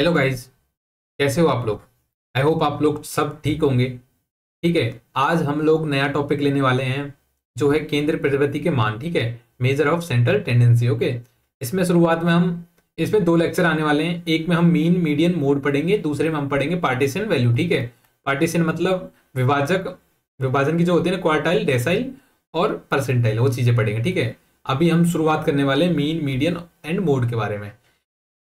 Hello guys, कैसे हो आप लोग। आई होप आप लोग सब ठीक होंगे। ठीक है, आज हम लोग नया टॉपिक लेने वाले हैं जो है केंद्र प्रवृत्ति के मान। ठीक है, measure of central tendency. Okay, इसमें शुरुआत में हम इसमें दो लेक्चर आने वाले हैं। एक में हम मीन मीडियन मोड पढ़ेंगे, दूसरे में हम पढ़ेंगे पार्टीशन वैल्यू। ठीक है, पार्टीशन मतलब विभाजक, विभाजन की जो होती है ना, क्वार्टाइल, डेसाइल और परसेंटाइल, वो चीजें पढ़ेंगे। ठीक है, अभी हम शुरुआत करने वाले हैं मीन मीडियन एंड मोड के बारे में।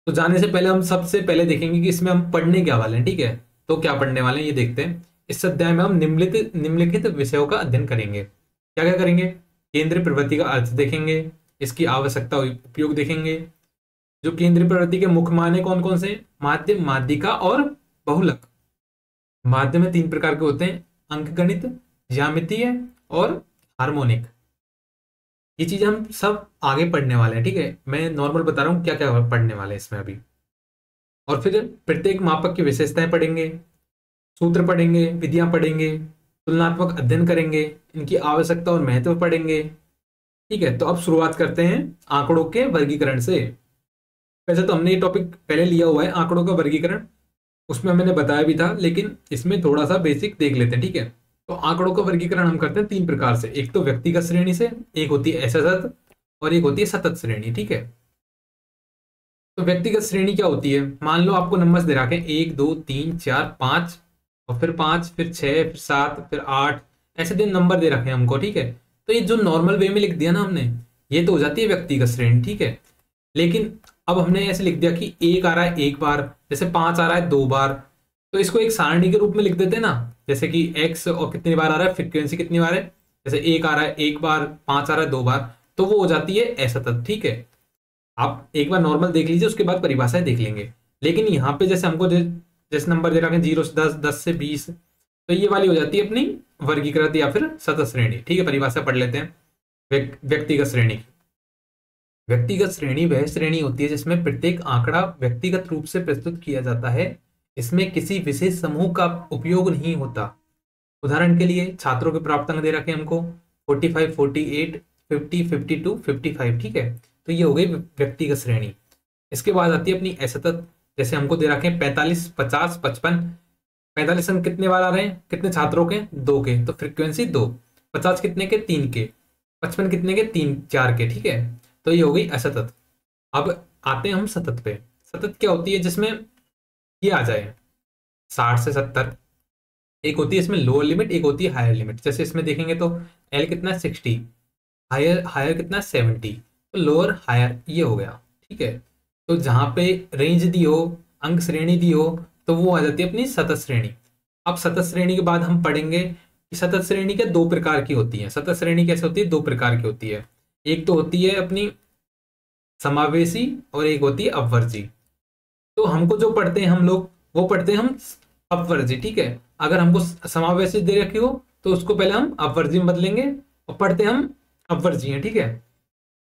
तो जाने से पहले हम सबसे पहले देखेंगे कि इसमें हम पढ़ने क्या वाले हैं। ठीक है, तो क्या पढ़ने वाले हैं ये देखते हैं। इस अध्याय में हम निम्नलिखित विषयों का अध्ययन करेंगे। क्या क्या करेंगे? केंद्रीय प्रवृत्ति का अर्थ देखेंगे, इसकी आवश्यकता और उपयोग देखेंगे। जो केंद्रीय प्रवृत्ति के मुख्य मान है कौन कौन से? माध्य, माध्यिका और बहुलक। माध्य में तीन प्रकार के होते हैं: अंकगणित, ज्यामितीय और हार्मोनिक। ये चीज हम सब आगे पढ़ने वाले हैं। ठीक है, मैं नॉर्मल बता रहा हूँ क्या क्या पढ़ने वाले हैं इसमें अभी। और फिर प्रत्येक मापक की विशेषताएं पढ़ेंगे, सूत्र पढ़ेंगे, विधियां पढ़ेंगे, तुलनात्मक अध्ययन करेंगे, इनकी आवश्यकता और महत्व पढ़ेंगे। ठीक है, तो अब शुरुआत करते हैं आंकड़ों के वर्गीकरण से। वैसे तो हमने ये टॉपिक पहले लिया हुआ है, आंकड़ों का वर्गीकरण, उसमें मैंने बताया भी था, लेकिन इसमें थोड़ा सा बेसिक देख लेते हैं। ठीक है, तो आंकड़ों का वर्गीकरण हम करते हैं तीन प्रकार से। एक तो व्यक्तिगत श्रेणी से, एक होती है असतत और एक होती है सतत श्रेणी। ठीक है, तो व्यक्तिगत श्रेणी क्या होती है? मान लो आपको नंबर्स दे रखे हैं 1 2 3 4 5, और फिर 5, फिर 6, फिर 7, फिर 8, ऐसे दिन नंबर दे रखे हैं हमको। ठीक है, तो ये जो नॉर्मल वे में लिख दिया ना हमने, ये तो हो जाती है व्यक्तिगत श्रेणी। ठीक है, लेकिन अब हमने ऐसे लिख दिया कि 1 आ रहा है एक बार, जैसे 5 आ रहा है 2 बार, तो इसको एक सारणी के रूप में लिख देते हैं ना। जैसे कि x और कितनी बार आ रहा है, फ्रीक्वेंसी कितनी बार है, जैसे 1 आ रहा है एक बार, 5 आ रहा है 2 बार, तो वो हो जाती है असतत। ठीक है, आप एक बार नॉर्मल देख लीजिए, उसके बाद परिभाषाएं देख लेंगे। लेकिन यहाँ पे जैसे हमको जैसे नंबर दे रखा है 0 से 10, 10 से 20, तो ये वाली हो जाती है अपनी वर्गीकृत या फिर सतत श्रेणी। ठीक है, परिभाषा पढ़ लेते हैं व्यक्तिगत श्रेणी। व्यक्तिगत श्रेणी वह श्रेणी होती है जिसमें प्रत्येक आंकड़ा व्यक्तिगत रूप से प्रस्तुत किया जाता है, इसमें किसी विशेष समूह का उपयोग नहीं होता। उदाहरण के लिए छात्रों के प्राप्त अंक दे रखे हैं हमको 45, 48, 50, 52, 55। ठीक है, तो ये हो गई व्यक्तिगत श्रेणी। इसके बाद आती है अपनी असतत। जैसे हमको दे रखे हैं 45, 50, 55। 45 अंक कितने बार आ रहे हैं, कितने छात्रों के? 2 के, तो फ्रीक्वेंसी 2। 50 कितने के? 3 के। 55 कितने के? 3, 4 के। ठीक है, तो ये हो गई असतत। अब आते हैं हम सतत पे। सतत क्या होती है? जिसमें ये आ जाए 60 से 70। एक होती है इसमें लोअर लिमिट, एक होती है हायर लिमिट। जैसे इसमें देखेंगे तो एल कितना है? 60, हायर हायर कितना है? 70, तो लोअर हायर ये हो गया। ठीक है, तो जहां पे रेंज दी हो, अंक श्रेणी दी हो, तो वो आ जाती है अपनी सतत श्रेणी। अब सतत श्रेणी के बाद हम पढ़ेंगे कि सतत श्रेणी के दो प्रकार की होती है। सतत श्रेणी कैसे होती है? दो प्रकार की होती है। एक तो होती है अपनी समावेशी और एक होती है अपवर्जी। तो हमको जो पढ़ते हैं हम लोग, वो पढ़ते हैं हम अपवर्जी। ठीक है, अगर हमको समावेशी दे रखी हो तो उसको पहले हम अपवर्जी में बदलेंगे और पढ़ते हम अपवर्जी हैं। ठीक है,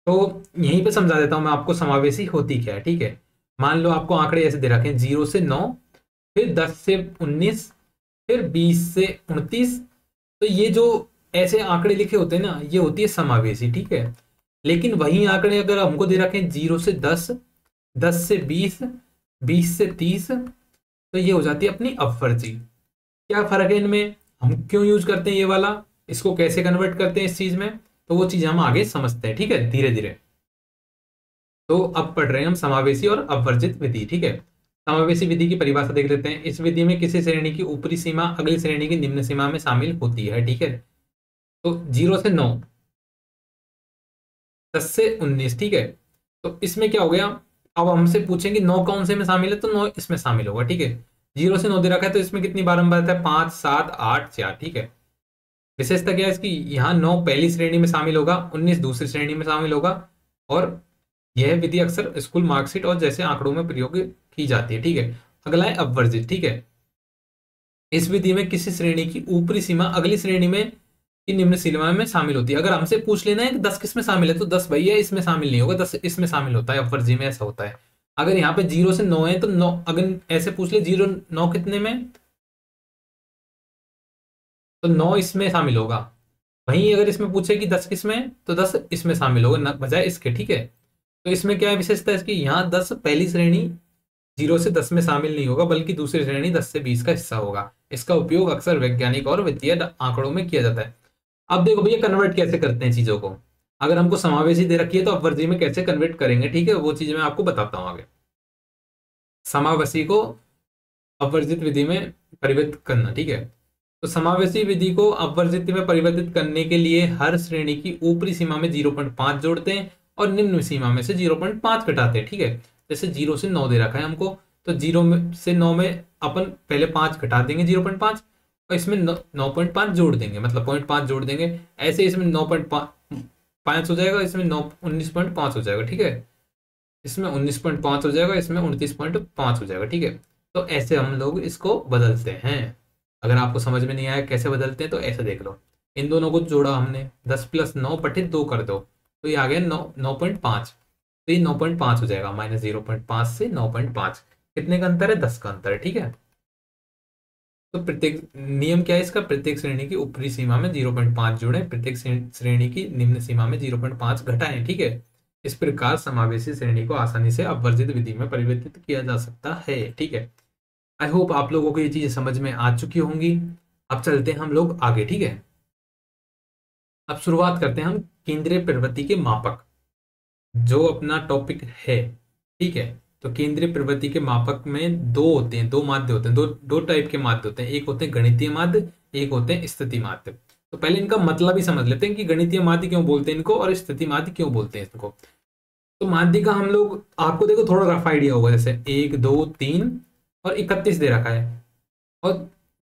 तो यहीं पे समझा देता हूं मैं आपको समावेशी होती क्या है। ठीक है, मान लो आपको आंकड़े ऐसे दे रखे हैं 0 से 9, फिर 10 से 19, फिर 20 से 29। तो ये जो ऐसे आंकड़े लिखे होते हैं ना, ये होती है समावेशी। ठीक है, लेकिन वही आंकड़े अगर हमको दे रखे हैं 0 से 10, 10 से 20, 20 से 30, तो ये हो जाती है अपनी अपवर्जी। क्या फर्क है इनमें, हम क्यों यूज करते हैं ये वाला, इसको कैसे कन्वर्ट करते हैं इस चीज में, तो वो चीज हम आगे समझते हैं। ठीक है, धीरे धीरे। तो अब पढ़ रहे हैं हम समावेशी और अपवर्जित विधि। ठीक है, समावेशी विधि की परिभाषा देख लेते हैं। इस विधि में किसी श्रेणी की ऊपरी सीमा अगली श्रेणी की निम्न सीमा में शामिल होती है। ठीक है, तो 0 से 9, 10 से 19। ठीक है, तो इसमें क्या हो गया, अब हमसे पूछेंगे 9 कौन से में शामिल है, तो 9 इसमें शामिल होगा। ठीक है, 0 से 9 दे रखा है, तो इसमें कितनी बारंबार है? 5, 7, 8, 4। ठीक है, विशेषता क्या है इसकी? यहाँ 9 पहली श्रेणी में शामिल होगा, 19 दूसरी श्रेणी में शामिल होगा, और यह विधि अक्सर स्कूल मार्कशीट और जैसे आंकड़ों में प्रयोग की जाती है। ठीक है, अगला है अपवर्जित। ठीक है, इस विधि में किसी श्रेणी की ऊपरी सीमा अगली श्रेणी में की निम्न सीमा में शामिल होती है। अगर हमसे पूछ लेना है कि 10 किस में शामिल है, तो 10 भैया इसमें शामिल नहीं होगा, 10 इसमें शामिल होता है। अपवर्जी में ऐसा होता है। अगर यहाँ पे 0 से 9 है, तो 9 अगर ऐसे पूछ ले 0 9 कितने में, तो 9 इसमें शामिल होगा। वहीं अगर इसमें पूछे कि 10 किस में, तो 10 इसमें शामिल होगा, न बजाय इसके। ठीक है, तो इसमें क्या है विशेषता इसकी? यहाँ 10 पहली श्रेणी 0 से 10 में शामिल नहीं होगा, बल्कि दूसरी श्रेणी 10 से 20 का हिस्सा होगा। इसका उपयोग अक्सर वैज्ञानिक और वित्तीय आंकड़ों में किया जाता है। अब देखो भैया कन्वर्ट कैसे करते हैं चीजों को। अगर हमको समावेशी दे रखी है तो अपवर्ती में कैसे कन्वर्ट करेंगे, ठीक है, वो चीज मैं आपको बताता हूँ आगे। समावेशी को अपवर्जित विधि में परिवर्तित करना, ठीक है। तो समावेशी विधि को अपवर्जित में परिवर्तित करने के लिए हर श्रेणी की ऊपरी सीमा में 0.5 जोड़ते हैं और निम्न सीमा में से 0.5 घटाते हैं, ठीक है। जैसे 0 से 9 दे रखा है हमको, तो 0 में से 9 में अपन पहले 5 घटा देंगे 0.5 और इसमें 9.5 जोड़ देंगे, मतलब 0.5 जोड़ देंगे। ऐसे इसमें 9.5 हो जाएगा, इसमें 19.5 हो जाएगा, ठीक है। इसमें 19.5 हो जाएगा, इसमें 29.5 हो जाएगा, ठीक है। तो ऐसे हम लोग इसको बदलते हैं। अगर आपको समझ में नहीं आया कैसे बदलते हैं तो ऐसे देख लो। इन दोनों को जोड़ा हमने, 10 + 9 बटे 2 कर दो, तो ये आ गया 9.5। तो ये 9.5 हो जाएगा, -0.5 से 9.5। कितने का अंतर है? 10 का अंतर है, ठीक है। तो प्रत्येक नियम क्या है इसका? प्रत्येक श्रेणी की ऊपरी सीमा में 0.5 जोड़े, प्रत्येक श्रेणी की निम्न सीमा में 0.5 घटाएं, ठीक है। इस प्रकार समावेशी श्रेणी को आसानी से अपवर्जित विधि में परिवर्तित किया जा सकता है, ठीक है। आई होप आप लोगों को ये चीजें समझ में आ चुकी होंगी। अब चलते हैं हम लोग आगे, ठीक है। अब शुरुआत करते हैं हम केंद्रीय प्रवृत्ति के मापक, जो अपना टॉपिक है, ठीक है। तो केंद्रीय प्रवृत्ति के मापक में दो होते हैं, दो माध्य होते हैं, दो टाइप के माध्य होते हैं। एक होते हैं गणितीय माध्य, एक होते हैं स्थिति माध्य। तो पहले इनका मतलब ही समझ लेते हैं कि गणितीय माध्य क्यों बोलते हैं इनको और स्थिति माध्य क्यों बोलते हैं इनको। तो माध्य का हम लोग, आपको देखो थोड़ा रफ आइडिया होगा, जैसे 1 2 3 और 31 दे रखा है और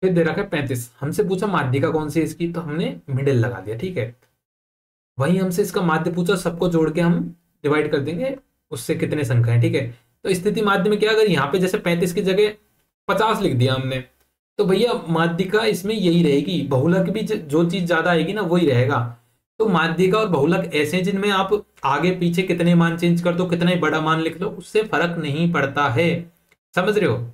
फिर दे रखा है 35। हमसे पूछा माध्यिका कौन सी है इसकी, तो हमने मिडिल लगा दिया, ठीक है। वहीं हमसे इसका माध्य पूछा, सबको जोड़ के हम डिवाइड कर देंगे उससे कितने संख्या है, ठीक है। तो स्थिति माध्य में क्या, अगर यहाँ पे जैसे 35 की जगह 50 लिख दिया हमने, तो भैया माध्यिका इसमें यही रहेगी। बहुलक भी जो चीज ज्यादा आएगी ना वही रहेगा। तो माध्यिका और बहुलक ऐसे हैं जिनमें आप आगे पीछे कितने मान चेंज कर दो, कितना ही बड़ा मान लिख लो, उससे फर्क नहीं पड़ता है, समझ रहे हो।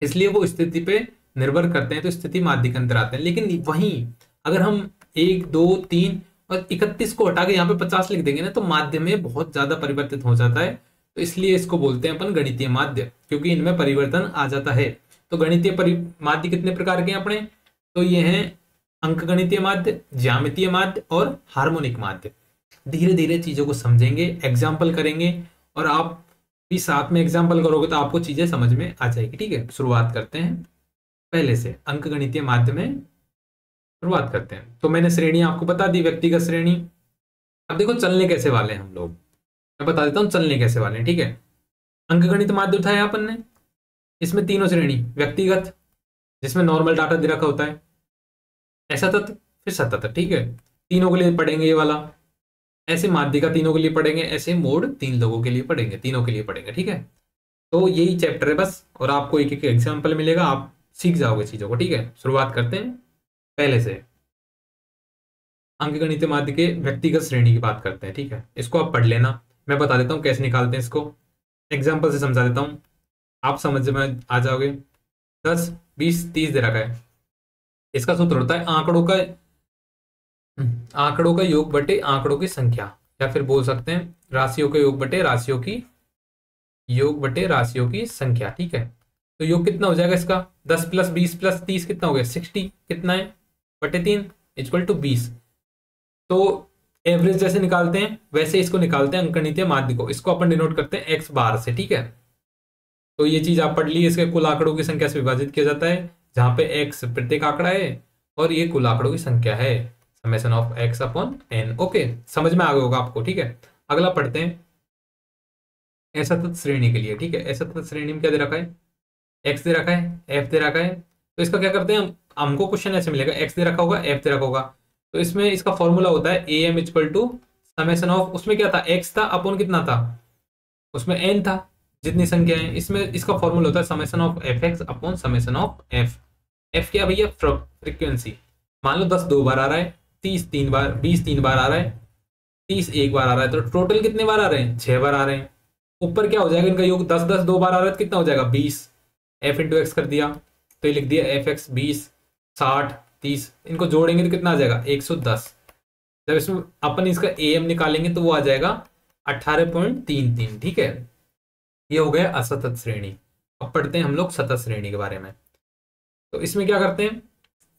इसलिए वो स्थिति पे निर्भर करते हैं, तो स्थिति माध्य के अंतर आते हैं। लेकिन वहीं अगर हम 1 2 3 और 31 को हटा के यहाँ पे 50 लिख देंगे ना, तो माध्य में बहुत ज्यादा परिवर्तित हो जाता है। तो इसलिए इसको बोलते हैं अपन गणितीय माध्य, क्योंकि इनमें परिवर्तन आ जाता है। तो गणितीय माध्य कितने प्रकार के हैं अपने? तो ये हैं अंकगणितीय माध्य, ज्यामितीय माध्य और हार्मोनिक माध्य। धीरे धीरे चीजों को समझेंगे, एग्जाम्पल करेंगे, और आप भी साथ में एग्जाम्पल करोगे तो आपको चीजें समझ में आ जाएगी, ठीक है। शुरुआत करते हैं पहले से, अंकगणितीय माध्य में शुरुआत करते हैं। तो मैंने श्रेणी आपको बता दी, व्यक्तिगत श्रेणी। अब देखो चलने कैसे वाले हैं हम लोग, मैं बता देता हूं चलने कैसे वाले हैं, ठीक है। अंकगणित माध्य उठाया अपन ने, इसमें तीनों श्रेणी, व्यक्तिगत जिसमें नॉर्मल डाटा दे रखा होता है, ऐसा तत्व, फिर सतत, ठीक है। तीनों के लिए पढ़ेंगे ये वाला। ऐसे माध्यिका तीनों के लिए पढ़ेंगे, ऐसे मोड 3 लोगों के लिए पढ़ेंगे, तीनों के लिए पढ़ेंगे, ठीक है। तो यही चैप्टर है बस, और आपको एक एक एग्जाम्पल मिलेगा, आप सीख जाओगे चीजों को, ठीक है। शुरुआत करते हैं पहले से, अंकगणितीय माध्य के व्यक्तिगत श्रेणी की बात करते हैं, ठीक है। इसको आप पढ़ लेना, मैं बता देता हूँ कैसे निकालते हैं इसको, एग्जाम्पल से समझा देता हूँ, आप समझ में आ जाओगे। 10 20 30 दे रखा है। इसका सूत्र होता है आंकड़ों का योग बटे आंकड़ों की संख्या, या फिर बोल सकते हैं राशियों का योग बटे राशियों की संख्या, ठीक है। तो योग कितना हो जाएगा इसका? 10 + 20 + 30 कितना हो गया? 60 कितना है? बटे 3 = 20। तो एवरेज जैसे निकालते हैं वैसे इसको निकालते हैं अंकगणितीय माध्य को। इसको अपन डिनोट करते हैं x बार से, ठीक है। तो ये चीज आप पढ़ ली, इसके कुल आंकड़ों की संख्या से विभाजित किया जाता है, जहां पे x प्रत्येक आंकड़ा है और ये कुल आंकड़ों की संख्या है, समेशन ऑफ x/n। ओके, समझ में आ गया होगा आपको, ठीक है। अगला पढ़ते हैं असतत श्रेणी के लिए, ठीक है। असतत श्रेणी में क्या दे रखा है? x दे रखा है, f दे रखा है। तो इसका क्या करते हैं, हमको क्वेश्चन ऐसे मिलेगा, x दे रखा होगा, f दे रखा होगा, तो इसमें इसका फॉर्मूला होता है am = समेशन ऑफ, उसमें क्या था? x था अपॉन कितना था? उसमें n था, जितनी संख्या है। इसमें इसका फॉर्मूला होता है summation of fx upon summation of f। f क्या भैया? फ्रीक्वेंसी। मान लो 10 2 बार आ रहा है, 30 3 बार, 20 3 बार आ रहा है, 30 1 बार आ रहा है, तो टोटल कितने बार आ रहे हैं? 6 बार आ रहे हैं। ऊपर क्या हो जाएगा इनका योग? 10 10 2 बार आ रहा है तो कितना हो जाएगा? 20। f × x कर दिया, तो ये लिख दिया fx 20 60 30, इनको जोड़ेंगे तो कितना आ जाएगा? 110। जब इसमें अपन इसका am निकालेंगे तो वो आ जाएगा 18.33, ठीक है। ये हो गया असतत श्रेणी। अब पढ़ते हैं हम लोग सतत श्रेणी के बारे में। तो इसमें क्या करते हैं,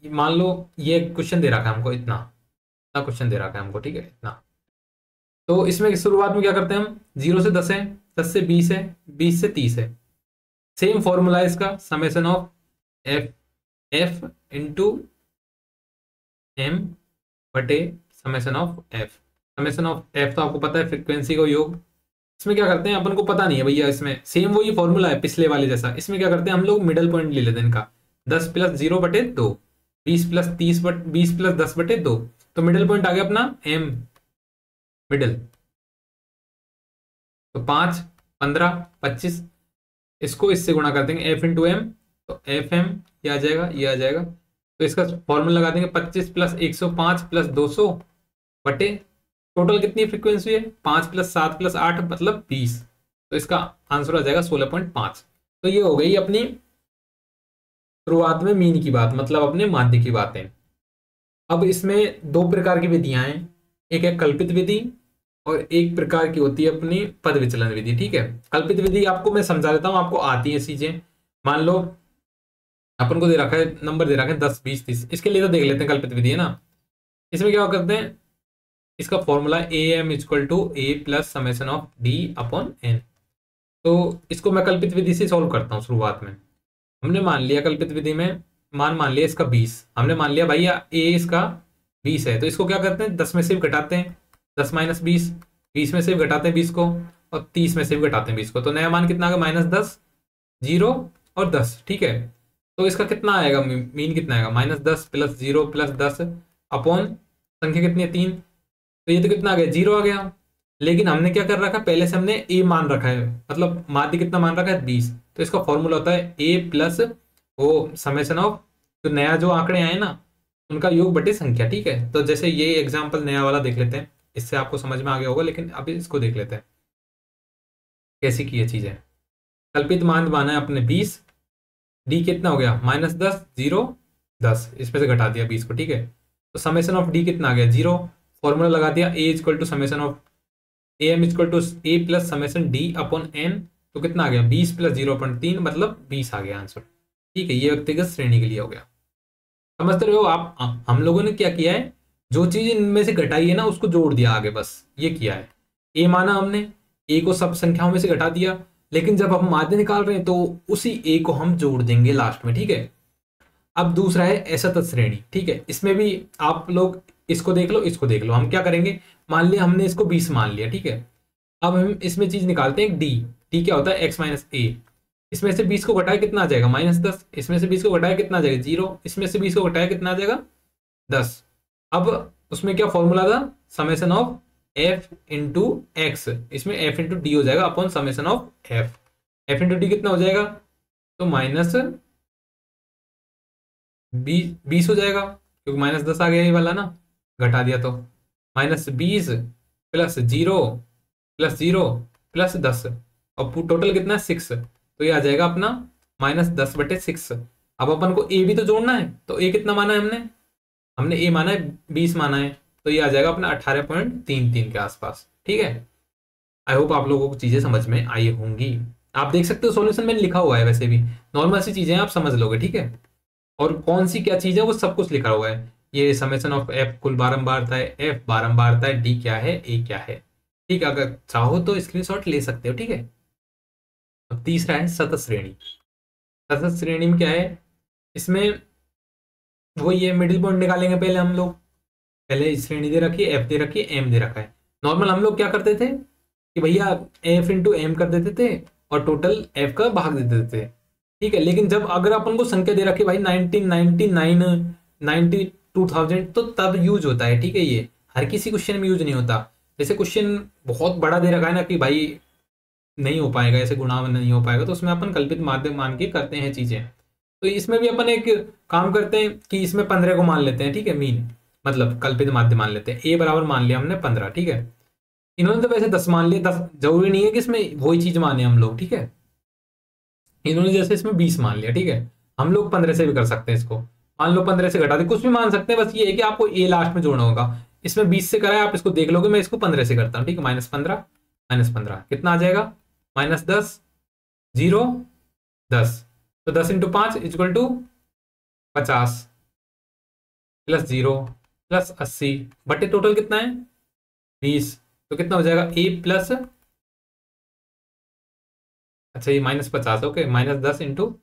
मान लो ये क्वेश्चन दे रखा है हमको, इतना इतना क्वेश्चन दे रखा है हमको, ठीक है इतना। तो इसमें शुरुआत में क्या करते हैं हम, 0 से 10 है, 10 से 20 है, 20 से 30 है। सेम फॉर्मूला है इसका, summation of F F into M बटे summation of F. Summation of F तो आपको पता है फ्रीक्वेंसी का योग। इसमें क्या करते हैं, अपन को पता नहीं है भैया, इसमें सेम वही फॉर्मूला है पिछले वाले जैसा। इसमें क्या करते हैं हम लोग, मिडल पॉइंट ले लेते हैं इनका, 10 प्लस 0 बटे 2, 20 प्लस 30 20 प्लस 10 बटे 2। तो मिडल पॉइंट आ गया अपना एम मिडल, तो 5 15 25, इसको इससे गुणा कर देंगे एफ इंटू एम, तो एफ एम ये आ जाएगा, ये आ जाएगा। तो इसका फॉर्मूला लगा देंगे 25 प्लस 105 प्लस 200 बटे टोटल कितनी फ्रीक्वेंसी है, 5 प्लस 7 प्लस 8 मतलब 20। तो इसका आंसर आ जाएगा 16.5। तो ये हो गई अपनी शुरुआत में मीन की बात, मतलब अपने माध्य की बातें। अब इसमें दो प्रकार की विधियां हैं, एक है कल्पित विधि और एक प्रकार की होती है अपनी पद विचलन विधि। ठीक है, कल्पित विधि आपको मैं समझा देता हूं, आपको आती है चीजें। मान लो अपन को दे रखा है, नंबर दे रखा है 10 20 30, इसके लिए तो देख लेते हैं कल्पित विधि है ना। इसमें क्या करते हैं, इसका formula A M equal to A plus summation of D upon N. तो इसको मैं कल्पित विधि से सॉल्व करता हूँ। शुरुआत में हमने मान लिया कल्पित विधि में मान लिया इसका 20, हमने मान लिया भैया ए इसका 20 है। तो इसको क्या करते हैं, 10 में से घटाते हैं, 10 माइनस 20, 20 में से घटाते हैं 20 को, और 30 में से घटाते हैं 20 को। तो नया मान कितना आ गया, -10 0 और 10। ठीक है, तो इसका कितना आएगा, मीन कितना आएगा, -10 प्लस 0 प्लस 10 अपॉन संख्या कितनी है 3। तो ये तो कितना आ गया, 0 आ गया। लेकिन हमने क्या कर रखा है, पहले से हमने ए मान रखा है, मतलब माध्य कितना मान रखा है 20। तो इसका फॉर्मूला होता है ए प्लस वो समेशन ऑफ जो नया जो आंकड़े आए ना उनका योग बटे संख्या। ठीक है, तो जैसे ये एग्जाम्पल नया वाला देख लेते हैं, इससे आपको समझ में आ गया होगा, लेकिन अभी इसको देख लेते हैं कैसी की ये चीजें। कल्पित मान माना है अपने 20, डी कितना हो गया -10 0 10, इसमें से घटा दिया 20 को। ठीक है, तो समेशन ऑफ डी कितना आ गया 0, फॉर्मूला लगा दिया A equal to summation of A M equal to A plus summation D upon N. तो कितना आ गया 20 प्लस 0.3 मतलब 20 आ गया आंसर। ठीक है, ये व्यक्तिगत श्रेणी के लिए हो गया। समझते रहे हो आप, हम लोगों ने क्या किया है, जो चीज इनमें से घटाई है ना उसको जोड़ दिया आगे, बस ये किया है। ए माना हमने, ए को सब संख्याओं में से घटा दिया, लेकिन जब हम माध्य निकाल रहे हैं तो उसी ए को हम जोड़ देंगे लास्ट में। ठीक है, अब दूसरा है असतत श्रेणी। ठीक है, इसमें भी आप लोग इसको देख लो, इसको देख लो। हम क्या करेंगे, मान लिया हमने इसको 20 मान लिया। ठीक है, अब हम इसमें चीज निकालते हैं डी। डी क्या होता है, एक्स माइनस ए। इसमें से 20 को घटाया कितना आ जाएगा -10, इसमें से 20 को घटाया कितना आ जाएगा 0, इसमें से 20 को घटाया कितना आ जाएगा 10। अब उसमें क्या फॉर्मूला था, summation of F into x, इसमें एफ इंटू डी हो जाएगा upon summation of F. F into D कितना हो जाएगा, तो -20 हो जाएगा, क्योंकि -10 आ गया ये वाला ना, घटा दिया तो -20 प्लस 0 प्लस 0 प्लस 10, और टोटल कितना है 6। तो ये आ जाएगा अपना -10/6। अब अपन को ए भी तो जोड़ना है, तो ए कितना माना है हमने ए माना है 20 माना है, तो ये आ जाएगा अपना 18.33 के आसपास। ठीक है, आई होप आप लोगों को चीजें समझ में आई होंगी। आप देख सकते हो सॉल्यूशन में लिखा हुआ है, वैसे भी नॉर्मल सी चीजें आप समझ लोगे। ठीक है, और कौन सी क्या चीज है वो सब कुछ लिखा हुआ है। ये समेशन ऑफ एफ कुल बारंबारता है, एफ बारंबारता है, डी क्या है, ए क्या है। ठीक है, अगर चाहो तो स्क्रीनशॉट ले सकते हो। ठीक है, अब तीसरा है सतत श्रेणी। सतत श्रेणी में क्या है, इसमें वो ये मिडिल पॉइंट निकालेंगे पहले हम लोग। पहले श्रेणी दे रखी है, एफ दे रखी है, एम दे रखा है। नॉर्मल हम लोग क्या करते थे कि भैया एफ इंटू एम कर देते थे और टोटल एफ का भाग दे देते थे। ठीक है, लेकिन जब अगर अपन को संख्या दे रखी भाई 1999 92,000 तो तब यूज होता है। ठीक है, ये हर किसी क्वेश्चन में यूज नहीं होता। जैसे क्वेश्चन बहुत बड़ा दे रखा है ना कि भाई नहीं हो पाएगा, ऐसे गुणा नहीं हो पाएगा, तो उसमें अपन कल्पित माध्यम मान के करते हैं चीजें। तो इसमें भी अपन एक काम करते हैं कि इसमें 15 को मान लेते हैं। ठीक है, मीन मतलब कल्पित माध्यम मान लेते हैं। ए बराबर मान लिया हमने 15। ठीक है, इन्होंने तो वैसे 10 मान लिया, 10 जरूरी नहीं है कि इसमें वही चीज माने हम लोग। ठीक है, इन्होंने जैसे इसमें 20 मान लिया। ठीक है, हम लोग 15 से भी कर सकते हैं इसको। मान लो 15 से घटा दे, कुछ भी मान सकते हैं, बस ये है कि आपको ए लास्ट में जोड़ना होगा। इसमें 20 से करा है, आप इसको देख लोगे, मैं इसको 15 से करता हूँ। ठीक है, -15 कितना आ जाएगा, -10 0 10, तो 10 into 5 equal to 50 plus 0 plus 80 बटे टोटल कितना है 20। तो कितना हो जाएगा ए प्लस, अच्छा ये -50, ओके, -10 इंटू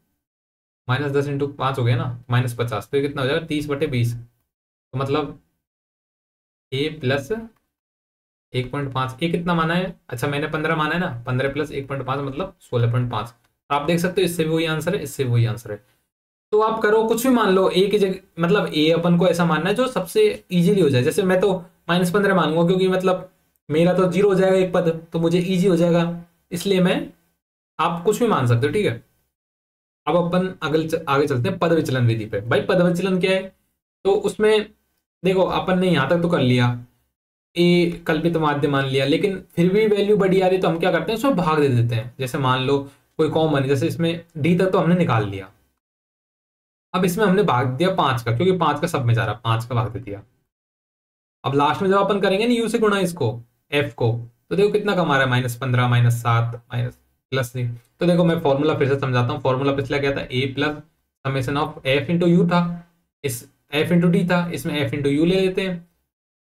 5 हो गया ना, -50, तो ये कितना हो जाएगा 30/20। तो मतलब ए प्लस 1.5, ए कितना माना है, अच्छा मैंने 15 माना है ना, 15 प्लस 1.5 मतलब 16.5। आप देख सकते हो इससे भी वही आंसर है, इससे भी वही आंसर है। तो आप करो कुछ भी मान लो ए की जगह, मतलब ए अपन को ऐसा मानना है जो सबसे इजीली हो जाए। जैसे मैं तो -15 मानूंगा क्योंकि मतलब मेरा तो 0 हो जाएगा एक पद, तो मुझे इजी हो जाएगा, इसलिए मैं, आप कुछ भी मान सकते हो, ठीक है। अब अपन आगे चलते हैं पद विचलन विधि पे। भाई पद विचलन क्या है, तो उसमें देखो अपन ने यहां तक तो कर लिया, ए कल्पित माध्य मान लिया, लेकिन फिर भी वैल्यू बड़ी आ रही तो हम क्या करते हैं उसमें भाग दे देते हैं। जैसे मान लो कोई कॉमन है, जैसे इसमें डी तक तो हमने निकाल लिया, अब इसमें हमने भाग दिया 5 का, क्योंकि 5 का सब में जा रहा, 5 का भाग दे दिया। अब लास्ट में जब अपन करेंगे ना यू से गुणा इसको, एफ को, तो देखो कितना कमा रहा है, -15 -7 माइनस प्लस 3। तो देखो मैं फॉर्मूला फिर से समझाता हूँ। फॉर्मूला पिछला क्या था, A plus summation of F into U था, इस एफ इंटू डी था, इसमें एफ इंटू यू ले लेते हैं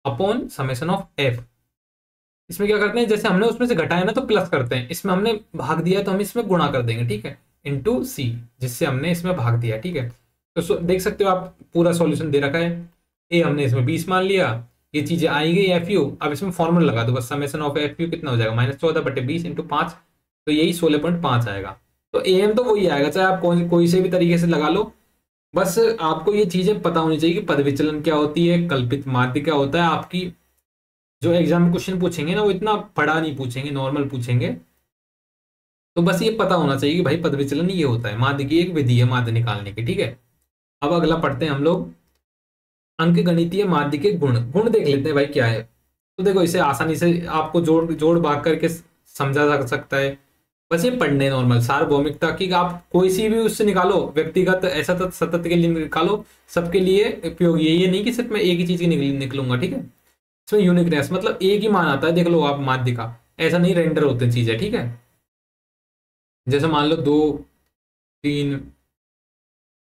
अपॉन समेशन ऑफ एफ। इसमें क्या करते हैं, जैसे हमने उसमें से घटाया ना तो प्लस करते हैं, इसमें हमने भाग दिया है तो हम इसमें गुणा कर देंगे, ठीक है, इंटू सी, जिससे हमने इसमें भाग दिया, ठीक है। तो देख सकते हो आप पूरा सॉल्यूशन दे रखा है। ए हमने इसमें 20 मान लिया, ये चीजें आई गई एफ यू, अब इसमें फॉर्मूला लगा दो बस, समेशन ऑफ एफ यू कितना हो जाएगा, -14/20 इंटू 5, तो यही 16.5 आएगा। तो ए एम तो वही आएगा, चाहे आप कोई से भी तरीके से लगा लो, बस आपको ये चीजें पता होनी चाहिए कि पद विचलन क्या होती है, कल्पित माध्य क्या होता है। आपकी जो एग्जाम में क्वेश्चन पूछेंगे ना वो इतना बड़ा नहीं पूछेंगे, नॉर्मल पूछेंगे, तो बस ये पता होना चाहिए कि भाई पद विचलन ये होता है, माध्य की एक विधि है माध्य निकालने की, ठीक है। अब अगला पढ़ते हैं हम लोग, अंक गणितीय माध्य के गुण। गुण देख लेते हैं भाई क्या है। तो देखो इसे आसानी से आपको जोड़ जोड़ भाग करके समझा जा सकता है, बस ये पढ़ने नॉर्मल सार्वभौमिकता की आप कोई सी भी उससे निकालो, व्यक्तिगत ऐसा सतत के लिए निकालो, सबके लिए उपयोगी है। ये नहीं कि सिर्फ मैं एक ही चीज की निकलूंगा, ठीक है। इसमें यूनिकनेस मतलब एक ही मान आता है, देख लो आप माध्य का, ऐसा नहीं रेंडर होते चीजें, ठीक है। जैसे मान लो 2 3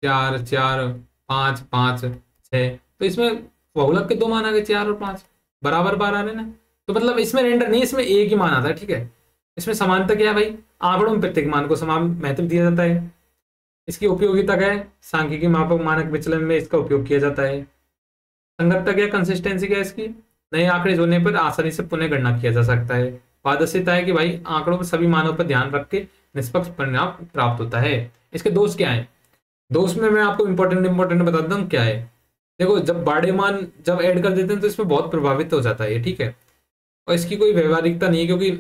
4 4 5 5 6, तो इसमें बहुलक के 2 मान आ गए, 4 और 5 बराबर बार आ रहे ना, तो मतलब इसमें रेंडर नहीं, इसमें एक ही मान आता है, ठीक है। इसमें समानता क्या है भाई, आंकड़ों में प्रत्येक मान को समान महत्व दिया जाता है। इसकी उपयोगिता क्या है, सांख्यिकी मापक मानक विचलन में इसका उपयोग किया जाता है। संगतता क्या, कंसिस्टेंसी क्या है इसकी, नए आंकड़े जोड़ने पर आसानी से पुनः गणना किया जा सकता है। पारदर्शिता है कि भाई आंकड़ों पर सभी मानों पर ध्यान रख के निष्पक्ष परिणाम प्राप्त होता है। इसके दोष क्या है, दोष में मैं आपको इंपॉर्टेंट बता देता हूँ क्या है। देखो जब बड़े मान जब ऐड कर देते हैं तो इसमें बहुत प्रभावित हो जाता है ये, ठीक है। और इसकी कोई व्यवहारिकता नहीं है, क्योंकि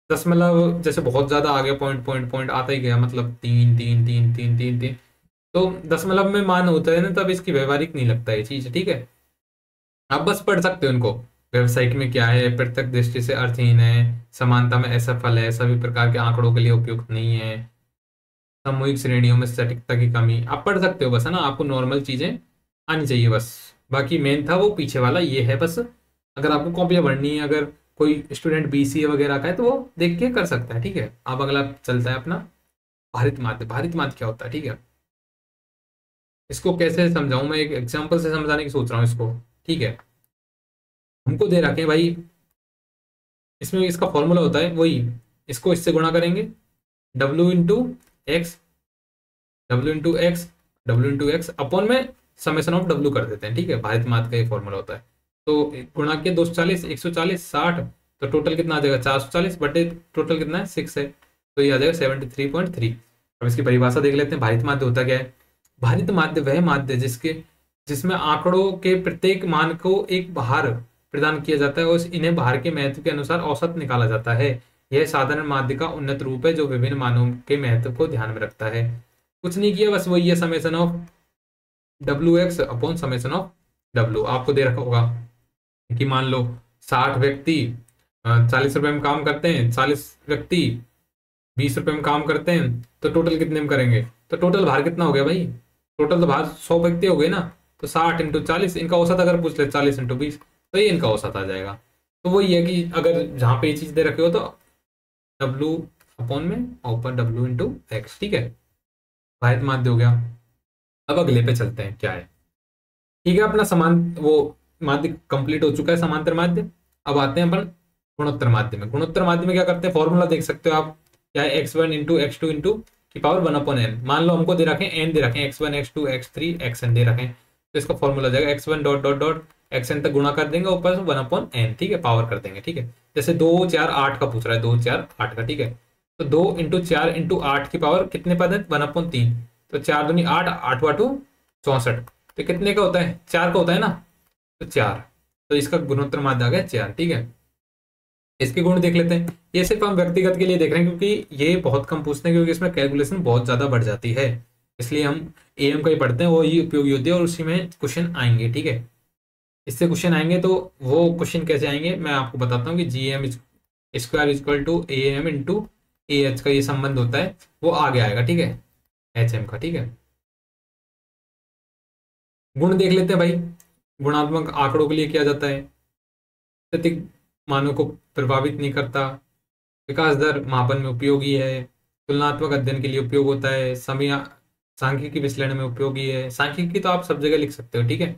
दशमलव जैसे बहुत ज्यादा आ गया, पॉइंट पॉइंट पॉइंट आता ही गया, मतलब 3 3 3 3 3 3, तो दशमलव में मान होता है ना, तब इसकी व्यवहारिक नहीं लगता है चीज, ठीक है। आप बस पढ़ सकते हो इनको, व्यवसायिक में क्या है, पृथक दृष्टि से अर्थहीन है, समानता में असफल है, सभी प्रकार के आंकड़ों के लिए उपयुक्त नहीं है, सामूहिक श्रेणियों में सटीकता की कमी, आप पढ़ सकते हो बस, है ना। आपको नॉर्मल चीजें आनी चाहिए बस, बाकी मेन था वो पीछे वाला ये है बस। अगर आपको कॉपियां भरनी है, अगर कोई स्टूडेंट बीसीए वगैरह का है तो वो देख के कर सकता है, ठीक है। अब अगला चलता है अपना भारित माध्य। भारित माध्य क्या होता है, ठीक है, इसको कैसे समझाऊं मैं, एक एग्जाम्पल से समझाने की सोच रहा हूँ इसको, ठीक है। हमको दे रखे भाई, इसमें इसका फॉर्मूला होता है वही, इसको इससे गुणा करेंगे, W into x, W into x, W into x upon में समेशन ऑफ डब्ल्यू कर देते हैं, ठीक है। भारित माध्य का ये फॉर्मूला होता है। तो गुणा के 240 140 60, तो टोटल कितना आ जाएगा 440 बटे टोटल कितना है 6 है, तो ये आ जाएगा 73.3। अब इसकी परिभाषा देख लेते हैं, भारित माध्य होता क्या है। भारित माध्य वह माध्य जिसमें आंकड़ों के प्रत्येक मान को एक भार प्रदान किया जाता है और इन्हें भार के महत्व के अनुसार औसत निकाला जाता है। यह साधारण माध्य का उन्नत रूप है जो विभिन्न मानों के महत्व को ध्यान में रखता है। कुछ नहीं किया, बस वही है summation of W x upon summation of W. आपको दे रखा होगा कि मान लो 60 व्यक्ति 40 रुपए में काम करते हैं, 40 व्यक्ति 20 रुपए में काम करते हैं, तो टोटल कितने में करेंगे, तो टोटल भार कितना हो गया भाई, टोटल तो भार 100 व्यक्ति हो गए ना, तो 60 इंटू 40, इनका औसत अगर पूछ ले 40 इंटू 20, तो ये इनका औसत आ जाएगा। तो वही है कि अगर जहां पे ये चीज दे रखे हो तो डब्ल्यू अपॉन में ऊपर डब्ल्यू इंटू एक्स, ठीक है। भारित माध्य हो गया। अब अगले पे चलते हैं क्या है। ठीक है, अपना समान वो माध्य कंप्लीट हो चुका है, समांतर माध्य। अब आते हैं अपन गुणोत्तर माध्य में। गुणोत्तर माध्य में क्या करते हैं, फॉर्मूला देख सकते हो आप, क्या है, x1 into x two into की पावर 1/n। मान लो हमको दे रखे n दे रखे x1 x2 x3 xn दे रखे, तो इसका फॉर्मूला जाएगा x1 dot dot dot xn तक गुणा कर देंगे, ऊपर 1/n, ठीक है, पावर कर देंगे। ठीक है, जैसे 2 4 8 का पूछ रहा है, 2 4 8 का, ठीक है, तो 2 इंटू 4 इंटू 8 की पावर कितने पद है, 1/3, तो 4 दूनी 8, 8 वाटू 64, तो कितने का होता है, 4 का होता है ना, तो 4, तो इसका गुणोत्तर माध्य आ गया 4। ठीक है, इसके गुण देख लेते हैं। ये सिर्फ हम व्यक्तिगत के लिए देख रहे हैं क्योंकि ये बहुत कम पूछते हैं, क्योंकि इसमें कैलकुलेशन बहुत ज्यादा बढ़ जाती है, इसलिए हम एएम का ही पढ़ते हैं, वो ही उपयोगी होती है और उसी में क्वेश्चन आएंगे। ठीक है, इससे क्वेश्चन आएंगे, तो वो क्वेश्चन कैसे आएंगे मैं आपको बताता हूँ कि G M square equal to A M into A H का ये संबंध होता है, वो आगे आएगा। ठीक है, एच एम का। ठीक है, गुण देख लेते हैं भाई। गुणात्मक आंकड़ों के लिए किया जाता है, स्थैतिक मानों को प्रभावित नहीं करता, विकास दर मापन में उपयोगी है, तुलनात्मक अध्ययन के लिए उपयोग होता है, समय सांख्यिकी विश्लेषण में उपयोगी है। सांख्यिकी तो आप सब जगह लिख सकते हो। ठीक है,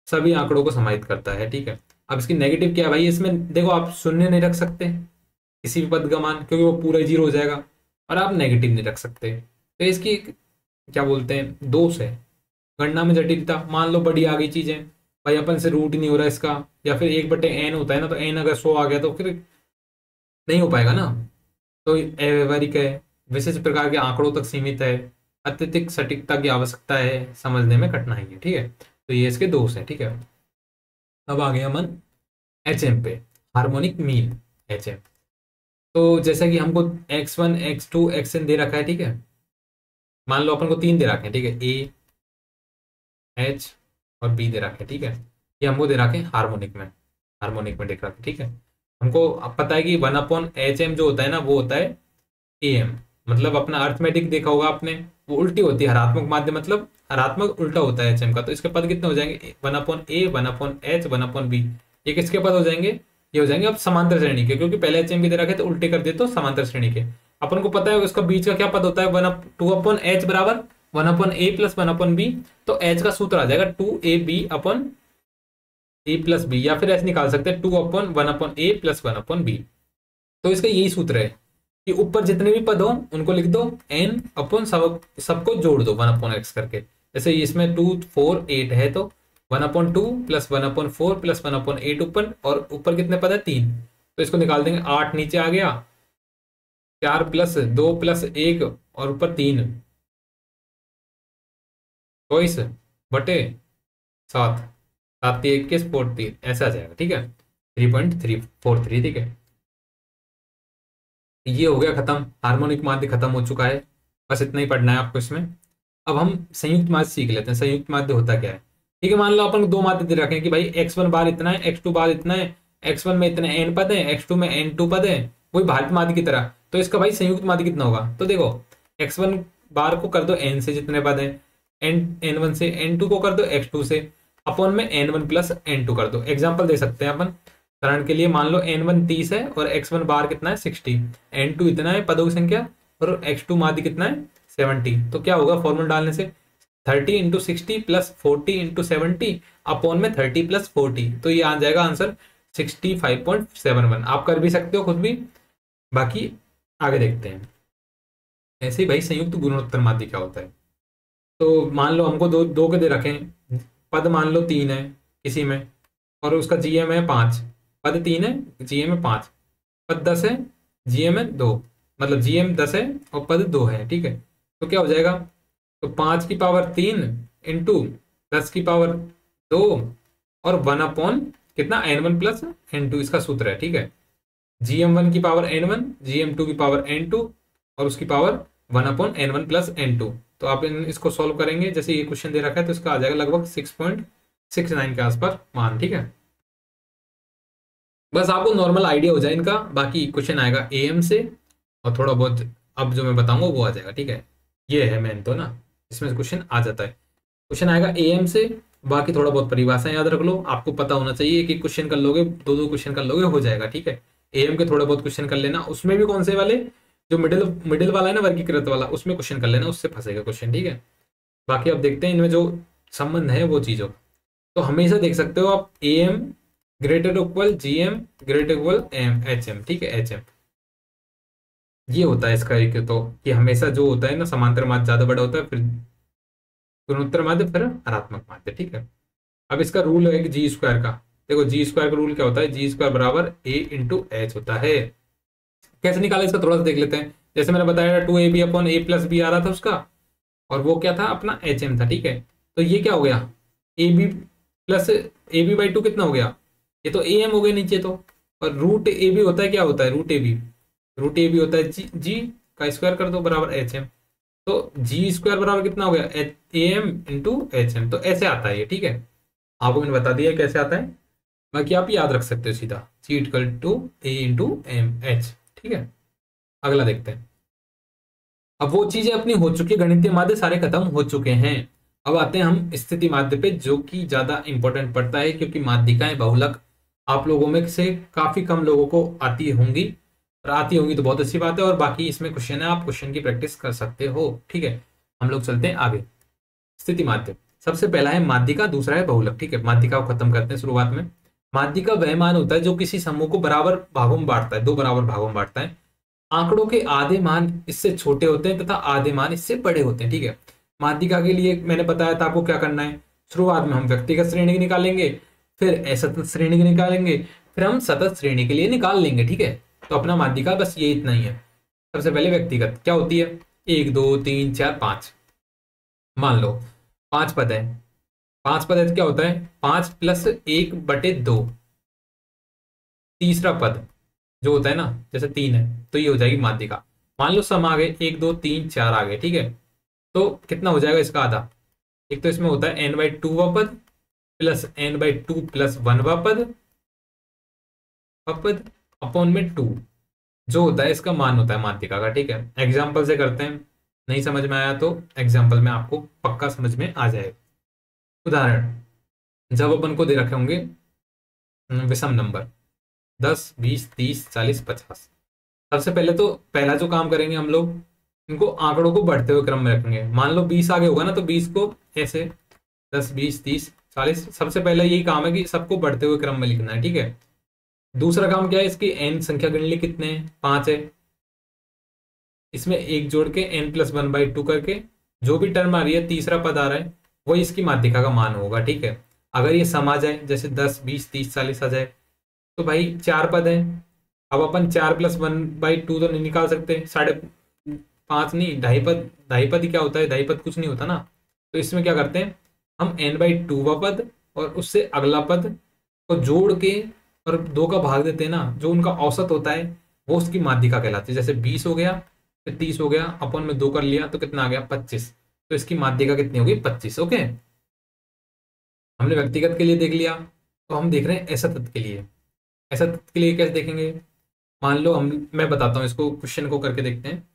सभी आंकड़ों को समाहित करता है। ठीक है, अब इसकी नेगेटिव क्या है भाई, इसमें देखो आप शून्य नहीं रख सकते किसी भी पद का मान, क्योंकि वो पूरा जीरो हो जाएगा, और आप नेगेटिव नहीं रख सकते, तो इसकी क्या बोलते हैं, दोष है। गणना में जटिलता, मान लो बड़ी आ गई चीजें भाई, अपन से रूट ही नहीं हो रहा इसका, या फिर 1/n होता है ना, तो n अगर 100 आ गया तो फिर नहीं हो पाएगा ना, तो अव्यवहारिक है, विशेष प्रकार के आंकड़ों तक सीमित है, अत्यधिक सटीकता की आवश्यकता है, समझने में कठिनाई है। ठीक है, तो ये इसके दोष है। ठीक है, अब आ गया मन एच एम पे, हार्मोनिक मीन एच एम। तो जैसा कि हमको x1 x2 xn दे रखा है, ठीक है, मान लो अपन को 3 दे रखे हैं, ठीक है, ए एच और बी दे रखे हैं। ठीक है, ये हमको दे रखे हैं हार्मोनिक में देख रखे, ठीक है। हमको अब पता है कि 1/HM जो होता है ना, वो होता है AM, मतलब अपना अर्थमेटिक देखा होगा आपने, वो उल्टी होती है, हरात्मक माध्य मतलब हरात्मक उल्टा होता है HM का, तो इसके पद कितने हो जाएंगे, 1/A 1/H 1/B। ये किसके पद हो जाएंगे, ये हो जाएंगे अब समांतर श्रेणी के, क्योंकि पहले HM की दे रखे तो उल्टे कर दिए, तो समांतर श्रेणी के अपन को पता है उसका बीच का क्या पद होता है, 2/H बराबर 1/A प्लस 1/B, तो H का सूत्र आ जाएगा 2AB/A प्लस बी, या फिर ऐसे निकाल सकते हैं 2/1/A प्लस 1/B। तो इसका यही सूत्र है कि ऊपर जितने भी पद हो उनको लिख दो n अपन सबको जोड़ दो 1/x करके। जैसे इसमें 2 4 8 है, तो 1/2 प्लस 1/4 प्लस 1/8 ऊपर, और ऊपर कितने पद है 3, तो इसको निकाल देंगे, 8 नीचे आ गया, 4 प्लस 2 प्लस 1 और ऊपर 3, 24/7, 7 21 43, ऐसा आ जाएगा। ठीक है, 3.343। ठीक है, ये हो गया खत्म, हार्मोनिक माध्य खत्म हो चुका है, बस इतना ही पढ़ना है आपको इसमें। अब हम संयुक्त माध्य सीख लेते हैं, संयुक्त माध्य होता क्या है। ठीक है, मान लो अपन दो माध्य दे रखे हैं कि भाई x1 बार इतना है, x2 बार इतना है, x1 में इतने n पद है, x2 में n2 पद है, वही भारित माध्य की तरह, तो इसका भाई संयुक्त माध्य कितना होगा, तो देखो x1 बार को कर दो n से जितने पद है, n1 से, n2 को कर दो x2 से, अपॉन में n1 प्लस n2 कर दो। एग्जाम्पल दे सकते हैं अपन उदाहरण के लिए, मान लो n1 30 है और x1 बार कितना है 60, n2 इतना है पदों की संख्या, और x2 माध्य कितना है 70, तो क्या होगा फॉर्मूला डालने से 30 इंटू 60 प्लस 40 इंटू 70 अपॉन में 30 प्लस 40, तो ये आ जाएगा आंसर 65.71। आप कर भी सकते हो खुद भी, बाकी आगे देखते हैं। ऐसे ही भाई संयुक्त गुणोत्तर माध्य क्या होता है, तो मान लो हमको दो के दे रखें, पद मान लो 3 है किसी में, और उसका जीएम है 5, पद 3 है जीएम है 5, पद 10 है जीएम है 2, मतलब जीएम 10 है और पद 2 है। ठीक है, तो क्या हो जाएगा, तो 5 की पावर 3 इंटू 10 की पावर 2 और 1 कितना n1 प्लस n2, इसका सूत्र है। ठीक है, gm1 की पावर n1, gm2 की पावर n2 और उसकी पावर 1/n1 प्लस n2। तो आप इसको सॉल्व करेंगे, जैसे ये क्वेश्चन दे रखा है, तो इसका आ जाएगा लगभग 6.69 के आसपास मान। ठीक है, बस आपको नॉर्मल आइडिया हो जाए इनका, बाकी क्वेश्चन आएगा एएम से, और थोड़ा बहुत अब जो मैं बताऊंगा वो आ जाएगा। ठीक है, ये है मेन तो ना, इसमें क्वेश्चन आ जाता है, क्वेश्चन आएगा एएम से, बाकी थोड़ा बहुत परिभाषा याद रख लो, आपको पता होना चाहिए कि क्वेश्चन कर लोगे, दो क्वेश्चन कर लोगे हो जाएगा। ठीक है, एएम के थोड़े बहुत क्वेश्चन कर लेना, उसमें भी कौन से वाले, जो मिडिल मिडिल वाला है ना, वर्गीकृत वाला, उसमें क्वेश्चन कर लेना, उससे फंसेगा क्वेश्चन, ठीक है। बाकी अब देखते हैं इनमें जो संबंध है वो चीजों। तो हमेशा देख सकते हो आप, A M greater equal G M greater equal M H M, ठीक है, एच एम। ये होता है इसका एक तो, कि हमेशा जो होता है ना, समांतर माध्य ज्यादा बड़ा होता है, फिर गुणोत्तर माध्य, फिर हरात्मक माध्य, ठीक है। अब इसका रूल है कि जी स्क्वायर का, देखो जी स्क्वायर का रूल क्या होता है, जी स्क्वायर बराबर ए इंटू एच होता है। कैसे निकाला इसका थोड़ा सा देख लेते हैं। जैसे मैंने बताया, 2ab अपॉन ए प्लस बी आ रहा था उसका, और वो क्या था अपना एच एम था, ठीक है। तो ये क्या हो गया, A B plus A B by two कितना हो गया, ये तो ए एम हो गया नीचे तो। और रूट ए बी होता है, क्या होता है root A B, root A B होता है जी का स्क्वायर कर दो बराबर एच एम। तो जी स्क्वायर बराबर कितना हो गया, A M into H M. तो ऐसे आता है ये, ठीक है। आपको मैंने बता दिया कैसे आता है, बाकी आप याद रख सकते हो सीधा, G equal to A into M H, ठीक है। अगला देखते हैं। अब वो चीजें अपनी हो चुकी, गणितीय माध्य सारे खत्म हो चुके हैं। अब आते हैं हम स्थिति माध्य पे, जो कि ज्यादा इंपॉर्टेंट पड़ता है, क्योंकि माध्यिकाएं बहुलक आप लोगों में से काफी कम लोगों को आती होंगी, और आती होंगी तो बहुत अच्छी बात है। और बाकी इसमें क्वेश्चन है, आप क्वेश्चन की प्रैक्टिस कर सकते हो, ठीक है। हम लोग चलते हैं आगे। स्थिति माध्य, सबसे पहला है माध्यिका, दूसरा है बहुलक, ठीक है। माध्यिका को खत्म करते हैं शुरुआत में। माध्यिका वह मान होता है जो किसी समूह को बराबर भागों में बांटता है, दो बराबर भागों में बांटता है। आंकड़ों के आधे मान इससे छोटे होते हैं तथा आधे मान इससे बड़े होते हैं, ठीक है। माध्यिका के लिए मैंने बताया था आपको क्या करना है। शुरुआत में हम व्यक्तिगत श्रेणी की निकालेंगे, फिर असतत श्रेणी की निकालेंगे, फिर हम सतत श्रेणी के लिए निकाल लेंगे, ठीक है। तो अपना माध्यिका बस ये इतना ही है। सबसे पहले व्यक्तिगत क्या होती है, 1 2 3 4 5, मान लो 5 पद है। 5 पद है तो क्या होता है, 5+1/2। तीसरा पद जो होता है ना, जैसे 3 है तो ये हो जाएगी माध्यिका। मान लो सम आ गए, 1 2 3 4 आ गए, ठीक है। तो कितना हो जाएगा इसका आधा, एक तो इसमें होता है n/2वां पद प्लस n/2 प्लस 1वां पद अपॉन में 2, जो होता है इसका मान होता है माध्यिका का, ठीक है। एग्जाम्पल से करते हैं, नहीं समझ में आया तो एग्जाम्पल में आपको पक्का समझ में आ जाएगा। उदाहरण, जब अपन को दे रखे होंगे विषम नंबर 10 20 30 40 50, सबसे पहले तो पहला जो काम करेंगे हम लोग, इनको आंकड़ों को बढ़ते हुए क्रम में रखेंगे। मान लो 20 आगे होगा ना, तो 20 को ऐसे 10 20 30 40, सबसे पहले यही काम है कि सबको बढ़ते हुए क्रम में लिखना है, ठीक है। दूसरा काम क्या है, इसकी n संख्या गण ली, कितने हैं, 5 है। इसमें एक जोड़ के n+1/2 करके जो भी टर्म आ रही है, तीसरा पद आ रहा है, वही इसकी माध्यिका का मान होगा, ठीक है। अगर ये सम आ जाए, जैसे 10 20 30 40 आ जाए, तो भाई 4 पद है। अब अपन 4+1/2 तो नहीं निकाल सकते, 5.5 नहीं, 2.5 पद, 2.5 पद ही क्या होता है, 2.5 पद कुछ नहीं होता ना। तो इसमें क्या करते हैं, हम n/2वां पद और उससे अगला पद को जोड़ के और 2 का भाग देते हैं ना, जो उनका औसत होता है वो उसकी माध्यिका कहलाती है। जैसे 20 हो गया, फिर 30 हो गया, अपन में 2 कर लिया तो कितना आ गया, 25। तो इसकी माध्यिका कितनी होगी, 25, ओके। हमने व्यक्तिगत के लिए देख लिया, तो हम देख रहे हैं ऐसा तत्व के लिए। ऐसा तत्व के लिए कैसे देखेंगे, मान लो मैं बताता हूँ, इसको क्वेश्चन को करके देखते हैं।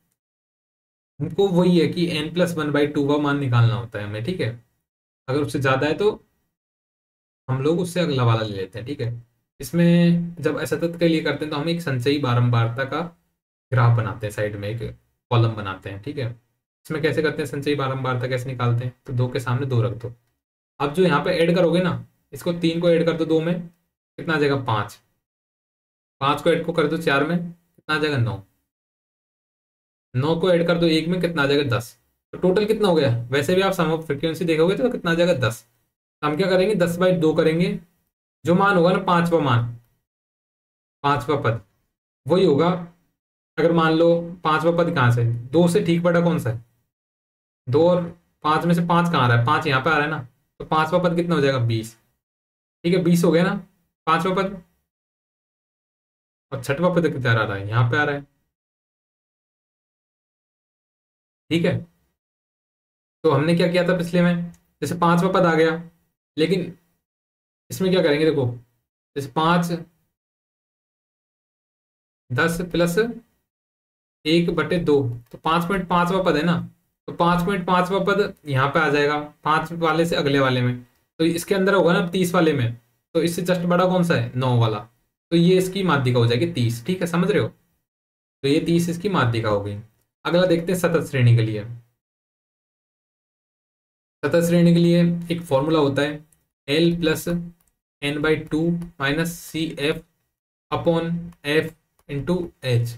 हमको वही है कि n+1/2 का मान निकालना होता है हमें, ठीक है। अगर उससे ज्यादा है तो हम लोग उससे अगला वाला ले लेते हैं, ठीक है। इसमें जब असतत के लिए करते हैं तो हम एक संचयी बारंबारता का ग्राफ बनाते हैं, साइड में एक कॉलम बनाते हैं, ठीक है। इसमें कैसे करते हैं, संचयी बारंबारता कैसे निकालते हैं, तो 2 के सामने 2 रख दो। अब जो यहाँ पे ऐड करोगे ना, इसको 3 को ऐड कर दो 2 में, कितना आ जाएगा, 5। 5 को ऐड को कर दो 4 में, कितना आ जाएगा, 9। 9 को ऐड कर दो 1 में, कितना आ जाएगा, 10। तो टोटल कितना हो गया, वैसे भी आप सम ऑफ फ्रीक्वेंसी देखोगे तो कितना आ जाएगा, 10। हम क्या करेंगे, 10/2 करेंगे, जो मान होगा ना, 5वां मान, 5वां पद वही होगा। अगर मान लो 5वां पद कहाँ से, 2 से ठीक बड़ा कौन सा है, 2 और 5 में से 5 कहाँ आ रहा है, 5 यहाँ पे आ रहा है ना। तो 5वां पद कितना हो जाएगा, 20, ठीक है। 20 हो गया ना 5वां पद, और 6वां पद कितना आ रहा है, यहाँ पे आ रहा है, ठीक है। तो हमने क्या किया था पिछले में, जैसे 5वां पद आ गया, लेकिन इसमें क्या करेंगे, देखो जैसे 5 10 प्लस 1/2, तो 5.5वां पद है ना। तो 5.5वां पद यहाँ पे आ जाएगा, 5 वाले से अगले वाले में, तो इसके अंदर होगा ना 30 वाले में। तो इससे जस्ट बड़ा कौन सा है, 9 वाला। तो ये इसकी माध्यिका हो जाएगी 30, ठीक है, समझ रहे हो। तो ये 30 इसकी माध्यिका हो गई। अगला देखते हैं सतत श्रेणी के लिए। सतत श्रेणी के लिए एक फॉर्मूला होता है L plus n/2 minus C F upon F into H.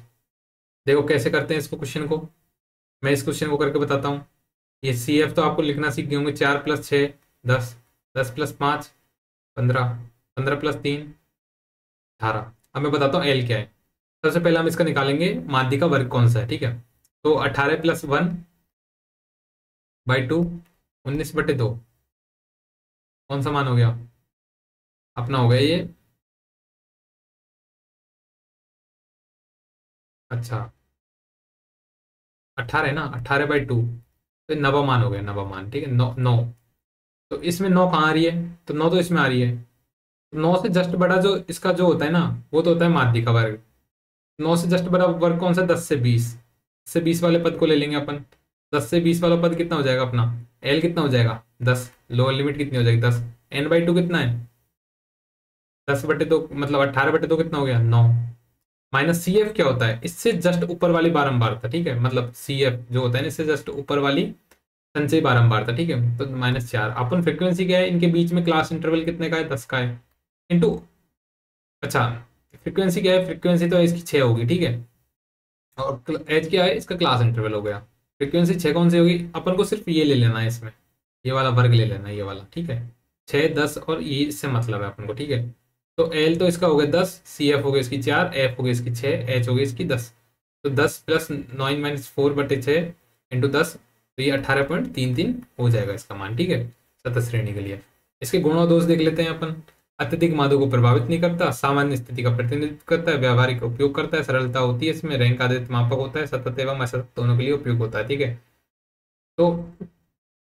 देखो कैसे करते हैं इसको, क्वेश्चन को मैं इस क्वेश्चन को करके बताता हूँ। ये सी एफ तो आपको लिखना सीख गए होंगे, 4 + 6 10, 10 + 5 15, 15 + 3 18। अब मैं बताता हूँ एल क्या है। सबसे पहले हम इसका निकालेंगे माध्य का वर्ग कौन सा है, ठीक है। तो 18 + 1/2 19/2 कौन सा मान हो गया अपना, हो गया ये। अच्छा 18 है ना, 18/2 तो नवा मान हो गया, नवा मान, ठीक है। 9 9, तो इसमें 9 कहाँ आ रही है, तो 9 तो इसमें आ रही है। 9 से जस्ट बड़ा जो इसका जो होता है ना, वो तो होता है माध्य का वर्ग। 9 से जस्ट बड़ा वर्ग कौन सा, 10 से 20। से 20 वाले पद को ले लेंगे अपन। 10 से 20 वाला पद कितना हो जाएगा अपना, एल कितना हो जाएगा 10, लोअर लिमिट कितनी हो जाएगी 10, n/2 कितना है 10/2, मतलब 18/2 कितना हो गया 9। माइनस सी एफ क्या होता है, इससे जस्ट ऊपर वाली बारंबारता, ठीक है। मतलब सी एफ जो होता है ना, इससे जस्ट ऊपर वाली संचयी बारंबारता, ठीक है। तो -4 अपन फ्रीक्वेंसी क्या है, इनके बीच में क्लास इंटरवल कितने का है 10 का है इंटू, अच्छा फ्रीक्वेंसी क्या है, फ्रीक्वेंसी तो इसकी 6 होगी, ठीक है। और एच क्या है, इसका क्लास इंटरवल हो गया। फ्रीक्वेंसी 6 कौन सी होगी, अपन को सिर्फ ये ले लेना है इसमें, ये वाला वर्ग ले लेना है, ये वाला, ठीक है। 6 10 और ये इससे मतलब है अपन को, ठीक है। तो एल तो इसका हो गया 10, सी एफ हो गया इसकी 4, एफ हो गई इसकी 6, एच हो गई इसकी 10। तो 10 + 9 - 4/6 इंटू 10, तो ये 18.33 हो जाएगा इसका मान, ठीक है, सतत श्रेणी के लिए। इसके गुण और दोष देख लेते हैं अपन। अत्यधिक मादों को प्रभावित नहीं करता, सामान्य स्थिति का प्रतिनिधित्व करता है, व्यावहारिक उपयोग करता है, सरलता होती है इसमें, रैंक आधारित मापक होता है, सतत एवं असतत दोनों के लिए उपयोग होता है, ठीक है। तो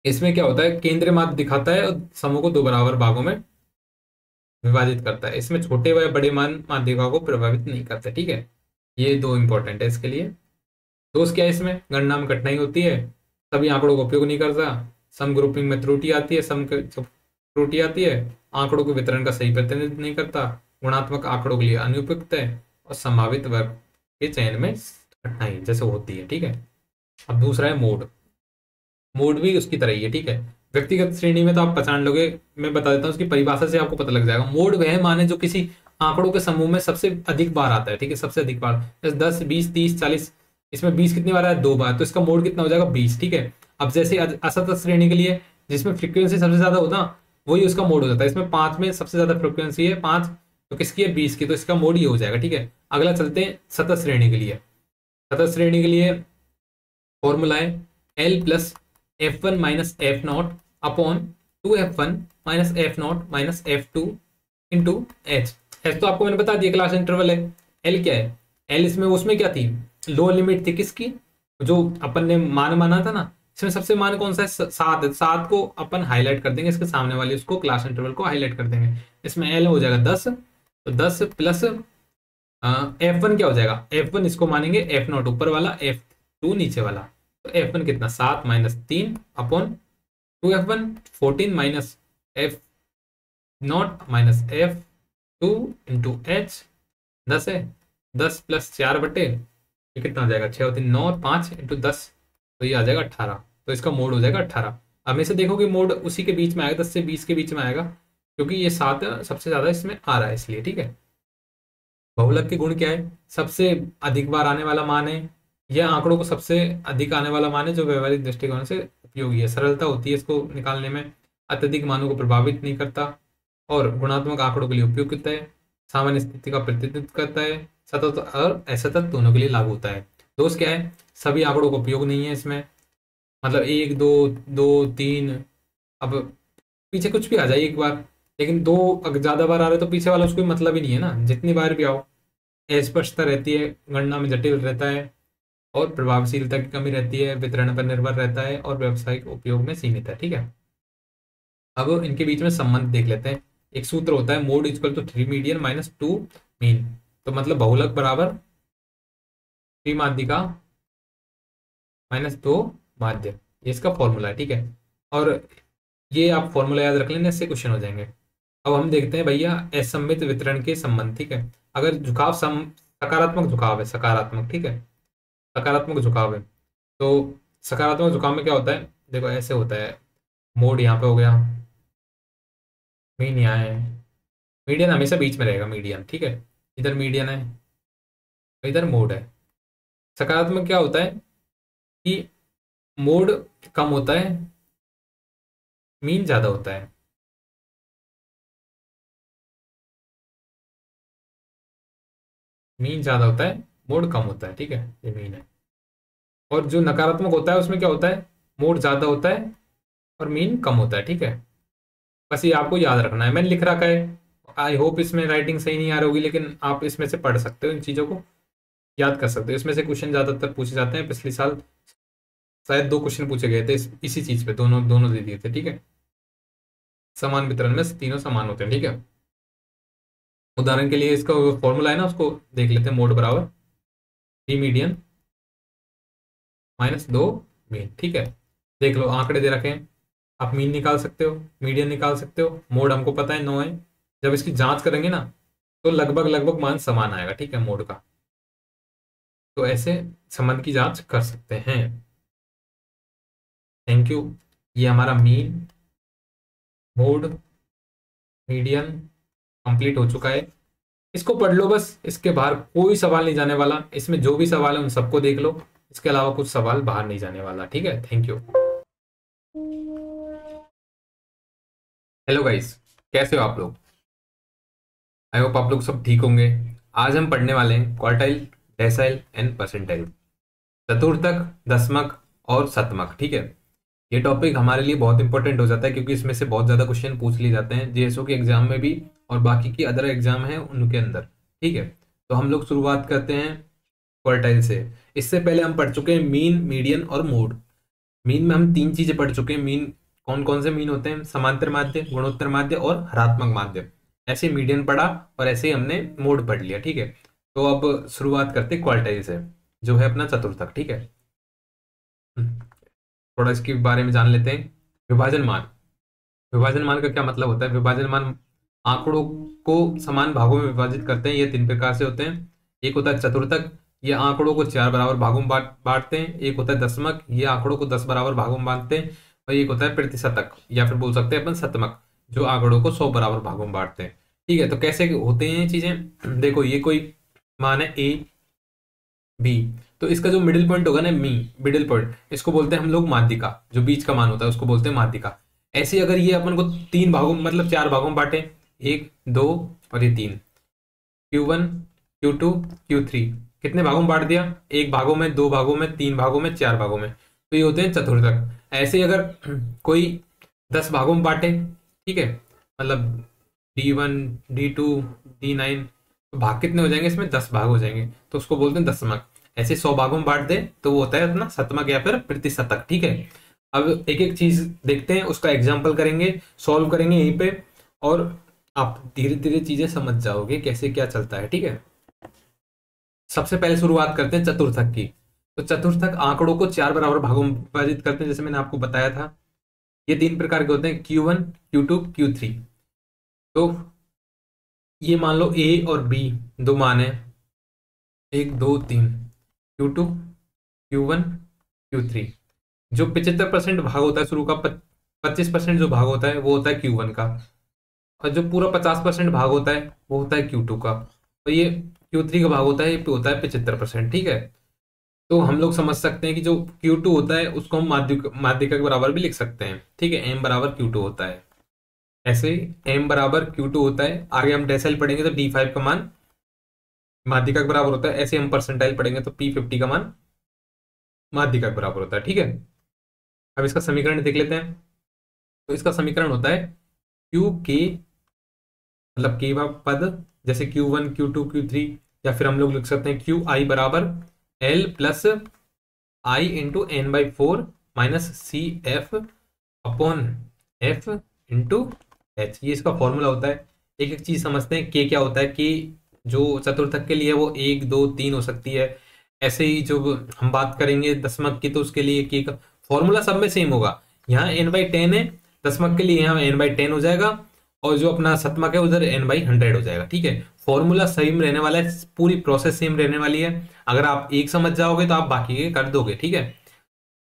इसमें क्या होता है, केंद्रीय माध्य दिखाता है और समूह को 2 बराबर भागों में विभाजित करता है। इसमें छोटे व बड़े मान माध्यिका को प्रभावित नहीं करते, ठीक है। ये 2 इंपॉर्टेंट है इसके लिए। दोष क्या है, इसमें गणना में कठिनाई होती है, सभी आंकड़ों का उपयोग नहीं करता, सम ग्रुपिंग में त्रुटि आती है, त्रुटि आती है, आंकड़ों के वितरण का सही प्रतिनिधित्व नहीं करता, गुणात्मक आंकड़ों के लिए अनुपयुक्त है, और संभावित वर्ग के चयन में कठिनाई जैसे होती है, ठीक है। अब दूसरा है मोड। मोड भी उसकी तरह ही है, ठीक है। व्यक्तिगत श्रेणी में तो आप पहचान लोगे, मैं बता देता हूँ उसकी परिभाषा से आपको पता लग जाएगा। मोड वह मान है जो किसी आंकड़ों के समूह में सबसे अधिक बार आता है, ठीक है, सबसे अधिक बार। जैसे 10 20 30 40, इसमें 20 कितनी बार आया, 2 बार, तो इसका मोड कितना हो जाएगा 20, ठीक है। अब जैसे असतत श्रेणी के लिए जिसमें फ्रीक्वेंसी सबसे ज्यादा होता, वही उसका मोड हो जाता है। इसमें 5 में सबसे ज्यादा फ्रीक्वेंसी है 5, तो किसकी है 20 की, तो इसका मोड ये हो जाएगा, ठीक है। अगला चलते हैं सतत श्रेणी के लिए। सतत श्रेणी के लिए फॉर्मूला है L plus F1 minus F0 upon 2F1 minus F0 minus F2 into H. H तो आपको मैंने बता दिया क्लास इंटरवल है। L क्या है, L इसमें उसमें क्या थी, लोअर लिमिट थी किसकी, जो अपन ने मान माना था ना, इसमें सबसे मान कौन सा है 7 है। 7 को अपन हाईलाइट कर देंगे, इसके सामने वाले उसको क्लास इंटरवल को हाईलाइट कर देंगे। इसमें L हो जाएगा 10, तो 10 प्लस F1 क्या हो जाएगा, F1 इसको मानेंगे F0 ऊपर वाला, F2 नीचे वाला, तो F1 कितना 7 minus 3 upon 2F1 14 minus F0 minus F2 into H 10 है, 10 + 4/, ये कितना हो जाएगा 6 और 3 9 और 5 इंटू 10, तो ये आ जाएगा 18। तो इसका मोड हो जाएगा 18। हमेशा देखोगे मोड उसी के बीच में आएगा, 10 से 20 के बीच में आएगा, क्योंकि ये 7 सबसे ज्यादा इसमें आ रहा है इसलिए, ठीक है। बहुलक के गुण क्या है, सबसे अधिक बार आने वाला मान है, यह आंकड़ों को सबसे अधिक आने वाला मान है जो व्यवहारिक दृष्टिकोण से उपयोगी है, सरलता होती है इसको निकालने में, अत्यधिक मानों को प्रभावित नहीं करता, और गुणात्मक आंकड़ों के लिए उपयुक्त है, सामान्य स्थिति का प्रतिनिधित्व करता है, सतत और असतत दोनों के लिए लागू होता है। दोष क्या है, सभी आंकड़ों का उपयोग नहीं है इसमें, मतलब 1 2 2 3, अब पीछे कुछ भी आ जाए एक बार, लेकिन 2 अगर ज्यादा बार आ रहा है तो पीछे वाला उसको मतलब ही नहीं है ना, जितनी बार भी आओ अस्पष्टता रहती है, गणना में जटिल रहता है, और प्रभावशीलता की कमी रहती है, वितरण पर निर्भर रहता है, और व्यावसायिक उपयोग में सीमित है, ठीक है। अब इनके बीच में संबंध देख लेते हैं। एक सूत्र होता है mode equal to 3 median minus 2 mean, तो मतलब बहुलक बराबर 3 माध्यिका माइनस 2 माध्य, ये इसका फॉर्मूला है, ठीक है। और ये आप फॉर्मूला याद रख लेना, इससे क्वेश्चन हो जाएंगे। अब हम देखते हैं भैया असममित वितरण के संबंध, ठीक है। अगर झुकाव सकारात्मक झुकाव है, सकारात्मक, ठीक है, सकारात्मक झुकाव है। तो सकारात्मक झुकाव में क्या होता है, देखो ऐसे होता है, मोड यहाँ पे हो गया, मीन यहाँ है, मीडियन हमेशा बीच में रहेगा, मीडियन, ठीक है, इधर मीडियन है, इधर मोड है। सकारात्मक क्या होता है कि मोड कम होता है, मीन ज्यादा होता है। मीन ज्यादा होता है, मोड कम होता है, ठीक है, ये मीन है। और जो नकारात्मक होता है उसमें क्या होता है, मोड ज्यादा होता है और मीन कम होता है, ठीक है। बस ये आपको याद रखना है, मैंने लिख रखा है। आई होप इसमें राइटिंग सही नहीं आ रही होगी, लेकिन आप इसमें से पढ़ सकते हो, इन चीज़ों को याद कर सकते हो। इसमें से क्वेश्चन ज़्यादातर पूछे जाते हैं, पिछले साल शायद 2 क्वेश्चन पूछे गए थे इसी चीज़ पे, दोनों दोनों दे दिए थे, ठीक है। समान वितरण में तीनों समान होते हैं, ठीक है। उदाहरण के लिए इसका फॉर्मूला है ना, उसको देख लेते हैं। मोड बराबर 3 मीडियन माइनस 2 मीन, ठीक है। देख लो आंकड़े दे रखे हैं, आप मीन निकाल सकते हो, मीडियन निकाल सकते हो, मोड हमको पता है 9 है। जब इसकी जांच करेंगे ना तो लगभग लगभग मान समान आएगा, ठीक है, मोड का। तो ऐसे संबंध की जांच कर सकते हैं। Thank you. ये हमारा मीन, मोड, मीडियन कंप्लीट हो चुका है। इसको पढ़ लो बस, इसके बाहर कोई सवाल नहीं जाने वाला। इसमें जो भी सवाल है उन सबको देख लो, इसके अलावा कुछ सवाल बाहर नहीं जाने वाला, ठीक है। Thank you. हेलो गाइस, कैसे हो आप लोग? आई होप आप लोग सब ठीक होंगे। आज हम पढ़ने वाले हैं क्वार्टाइल, डेसाइल एंड परसेंटाइल, चतुर्थक, दशमक और शतमक, ठीक है। ये टॉपिक हमारे लिए बहुत इंपॉर्टेंट हो जाता है क्योंकि इसमें से बहुत ज़्यादा क्वेश्चन पूछ लिए जाते हैं जेएसओ के एग्जाम में भी और बाकी की अदर एग्जाम है उनके अंदर, ठीक है। तो हम लोग शुरुआत करते हैं क्वार्टाइल से। इससे पहले हम पढ़ चुके हैं मीन, मीडियन और मोड। मीन में हम 3 चीजें पढ़ चुके हैं। मीन कौन कौन से मीन होते हैं, समांतर माध्य, गुणोत्तर माध्य और हरात्मक माध्य। ऐसे मीडियन पढ़ा और ऐसे ही हमने मोड पढ़ लिया, ठीक है। तो अब शुरुआत करते हैं क्वार्टाइल से, जो है अपना चतुर्थक, ठीक है। थोड़ा इसके बारे में जान लेते हैं। विभाजन मान। विभाजन मान का क्या मतलब होता है? विभाजन मान आंकड़ों को समान भागों में विभाजित करते हैं। ये 3 प्रकार से होते हैं। एक होता है चतुर्थक, ये आंकड़ों को 4 बराबर भागों में बांटते हैं। एक होता है दशमक, ये आंकड़ों को 10 बराबर भागों में बांटते हैं। और एक होता है प्रतिशतक, या फिर बोल सकते हैं अपन शतमक, जो आंकड़ों को 100 बराबर भागों में बांटते हैं, ठीक है। तो कैसे होते हैं ये चीजें, देखो ये कोई मान है ए बी, तो इसका जो मिडिल पॉइंट होगा ना, मिडिल पॉइंट, इसको बोलते हैं हम लोग माध्यिका। जो बीच का मान होता है उसको बोलते हैं माध्यिका। ऐसे अगर ये अपन को 3 भागों मतलब 4 भागों में बांटे, 1 2 और ये 3, Q1 Q2 Q3, कितने भागों में बांट दिया? 1 भागों में, 2 भागों में, 3 भागों में, 4 भागों में। तो ये होते हैं चतुर्थक। ऐसे अगर कोई 10 भागों में बांटे, ठीक है, मतलब D1 D2 D9, तो भाग कितने हो जाएंगे इसमें? 10 भाग हो जाएंगे, तो उसको बोलते हैं दशमक। ऐसे 100 भागों में बांट दे तो वो होता है अपना शतमक या फिर प्रतिशतक, ठीक है। अब एक एक चीज देखते हैं, उसका एग्जाम्पल करेंगे, सॉल्व करेंगे यहीं पे, और आप धीरे धीरे चीजें समझ जाओगे कैसे क्या चलता है, ठीक है। सबसे पहले शुरुआत करते हैं चतुर्थक की। तो चतुर्थक आंकड़ों को 4 बराबर भागों में विभाजित करते हैं, जैसे मैंने आपको बताया था। ये 3 प्रकार के होते हैं, Q1 Q2 Q3। तो ये मान लो ए और बी 2 मान है, 1 2 3, Q2 Q1 Q3। जो 75% भाग होता है शुरू का, 25% जो भाग होता है वो होता है Q1 का, और जो पूरा 50% भाग होता है वो होता है Q2 का। तो ये Q3 का भाग होता है, ये होता है 75%, ठीक है। तो हम लोग समझ सकते हैं कि जो Q2 होता है उसको हम माध्यिका के बराबर भी लिख सकते हैं, ठीक है। M बराबर Q2 होता है। ऐसे ही M बराबर Q2 होता है। आगे हम डेसिमल पढ़ेंगे तो D5 का मान माध्यिका के बराबर होता है। ऐसे हम परसेंटाइल पढ़ेंगे तो P50 का मान माध्यिका के बराबर होता है, ठीक है। अब इसका समीकरण देख लेते हैं। तो इसका समीकरण होता है क्यू के, मतलब के पद, जैसे Q1 Q2 Q3, या फिर हम लोग लिख सकते हैं क्यू आई बराबर L plus I into N by 4 minus C F upon F into H. ये इसका फॉर्मूला होता है। एक एक चीज समझते हैं। के क्या होता है? के जो चतुर्थक के लिए वो 1 2 3 हो सकती है। ऐसे ही जो हम बात करेंगे दशमक की, तो उसके लिए के का फॉर्मूला सब में सेम होगा। यहाँ n/10 है, दशमक के लिए यहाँ n/10 हो जाएगा, और जो अपना शतमक है उधर n/100 हो जाएगा। ठीक है, फॉर्मूला सेम रहने वाला है, पूरी प्रोसेस सेम रहने वाली है। अगर आप एक समझ जाओगे तो आप बाकी के कर दोगे। ठीक है,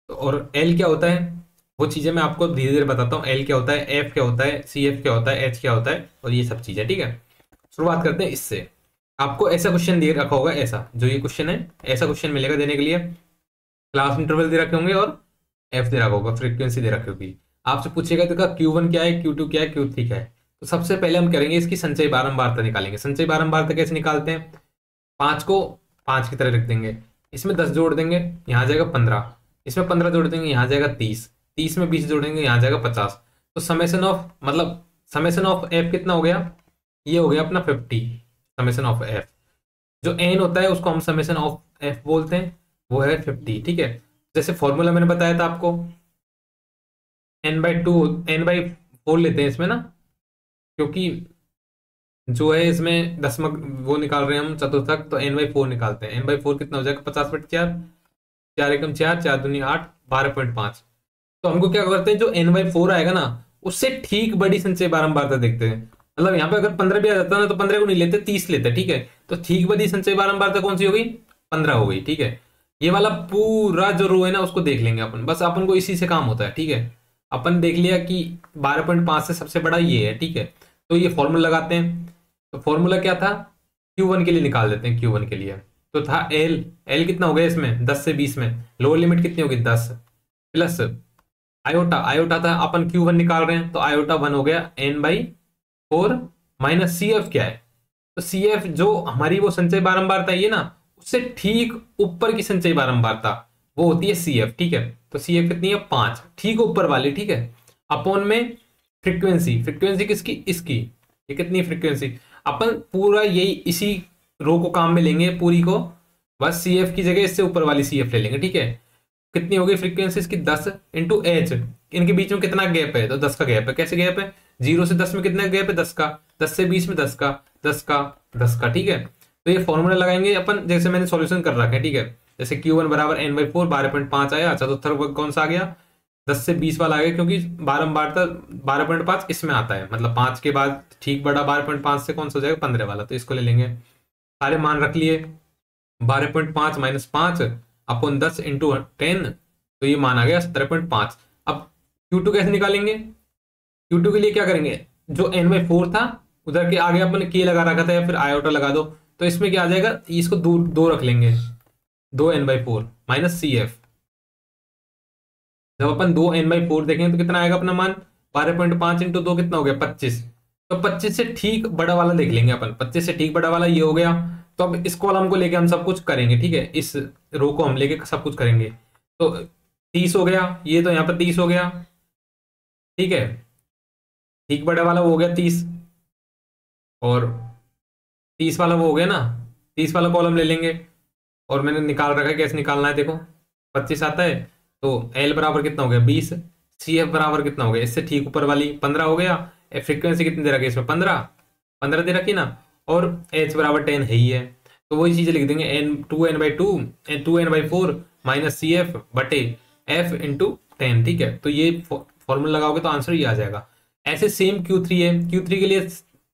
तो और एल क्या होता है वो चीजें मैं आपको धीरे धीरे बताता हूँ। एल क्या होता है, एफ क्या होता है, सी एफ क्या होता है, एच क्या होता है, और ये सब चीजें। ठीक है, शुरुआत करते हैं इससे। आपको ऐसा क्वेश्चन दे रखा होगा, ऐसा जो ये क्वेश्चन है, ऐसा क्वेश्चन मिलेगा देने के लिए। क्लास इंटरवल दे रखे होंगे और एफ दे रखा होगा, फ्रीक्वेंसी दे रखी होगी। आपसे पूछेगा देखा Q1 क्या है, Q2 क्या है, Q3 क्या है। तो सबसे पहले हम करेंगे इसकी संचयी बारंबारता निकालेंगे। संचयी बारंबारता कैसे निकालते हैं, 5 को 5 की तरह रख देंगे, इसमें 10 जोड़ देंगे, यहाँ जाएगा 15, इसमें 15 जोड़ देंगे, यहाँ जाएगा 30, 30 में 20 जोड़ेंगे, यहाँ जाएगा 50। तो समेसन ऑफ मतलब समेसन ऑफ एफ कितना हो गया, ये हो गया अपना 50। समेसन ऑफ एफ जो एन होता है उसको हम समेसन ऑफ एफ बोलते हैं, वो है 50। ठीक है, जैसे फॉर्मूला मैंने बताया था आपको, n/2 n/4 लेते हैं इसमें ना, क्योंकि जो है इसमें दशमक वो निकाल रहे हैं हम चतुर्थक, तो n/4 निकालते हैं। n/4 कितना हो जाएगा, 50/4, 4 एकम 4, 4 दूनी 8, 12.5। तो हमको क्या करते हैं, जो n/4 आएगा ना उससे ठीक बड़ी संचयी बारंबारता देखते हैं। मतलब यहाँ पे अगर 15 भी आ जाता है ना तो 15 को नहीं लेते, 30 लेते हैं। ठीक है, तो ठीक बड़ी संचयी बारंबारता कौन सी हो गई, 15 हो गई। ठीक है, ये वाला पूरा जो रो है ना उसको देख लेंगे अपन, बस अपन को इसी से काम होता है। ठीक है, अपन देख लिया कि 12.5 से सबसे बड़ा ये है। ठीक है, तो ये फॉर्मूला लगाते हैं। तो फॉर्मूला क्या था, Q1 के लिए निकाल देते हैं। Q1 के लिए तो था एल कितना हो गया इसमें 10 से 20 में, लोअर लिमिट कितनी होगी 10, प्लस आयोटा, आयोटा था अपन Q1 निकाल रहे हैं तो आयोटा 1 हो गया n/4, माइनस सी एफ क्या है, तो सी एफ जो हमारी वो संचय बारंबारता है ये ना, उससे ठीक ऊपर की संचय बारंबारता वो होती है सी एफ। ठीक है, तो सी एफ कितनी है 5, ठीक ऊपर वाली। ठीक है, अपॉन में फ्रीक्वेंसी, फ्रीक्वेंसी किसकी, इसकी, ये कितनी फ्रीक्वेंसी, अपन पूरा यही इसी रो को काम में लेंगे पूरी को, बस सी एफ की जगह इससे ऊपर वाली सी एफ ले लेंगे। ठीक है, कितनी होगी फ्रीक्वेंसी इसकी 10 इंटू एच, इनके बीच में कितना गैप है, तो 10 का गैप है। कैसे गैप है, 0 से 10 में कितना गैप है, 10 का, 10 से 20 में 10 का, 10 का, 10 का। ठीक है, तो ये फॉर्मूला लगाएंगे अपन, जैसे मैंने सॉल्यूशन कर रखा है। ठीक है, जैसे Q1 बराबर n/4, 12.5 आया, चतुर्थक वर्ग कौन सा आ गया, 10 से 20 वाला आ गया, क्योंकि बारंबारता 12.5 इसमें आता है, मतलब 5 के बाद ठीक बड़ा 12.5 से कौन सा हो जाएगा 15 वाला, तो इसको ले लेंगे। सारे मान रख लिए, 12.5 माइनस 5 अपॉन 10 इंटू 10, तो ये मान आ गया 17.5। अब Q2 कैसे निकालेंगे, Q2 के लिए क्या करेंगे, जो n/4 था उधर के आगे अपन के लगा रखा था या फिर आयोटा लगा दो, तो इसमें क्या आ जाएगा, इसको दो रख लेंगे, 2n/4 माइनस सी एफ। जब अपन 2n/4 देखेंगे तो कितना आएगा अपना मान, 12.5 इंटू 2 कितना हो गया 25। तो 25 से ठीक बड़ा वाला देख लेंगे अपन, 25 से ठीक बड़ा वाला ये हो गया। तो अब इस कॉलम को लेके हम सब कुछ करेंगे। ठीक है, इस रो को हम लेके सब कुछ करेंगे। तो 30 हो गया, ये तो यहाँ पर 30 हो गया। ठीक है, ठीक बड़ा वाला वो हो गया 30, और 30 वाला वो हो गया ना, 30 वाला कॉलम ले लेंगे। और मैंने निकाल रखा है, कैसे निकालना है देखो, 25 आता है तो एल बराबर कितना हो गया 20, सी एफ बराबर कितना हो गया इससे ठीक ऊपर वाली 15 हो गया, फ्रीक्वेंसी कितनी दे रखी है इसमें 15 दे रखी ना, और एच बराबर 10 है ही है। तो वही चीजें लिख देंगे, n/4 माइनस सी एफ बटे एफ इंटू 10। ठीक है, तो ये फॉर्मूला लगाओगे तो आंसर ये आ जाएगा। ऐसे सेम Q3 है, Q3 के लिए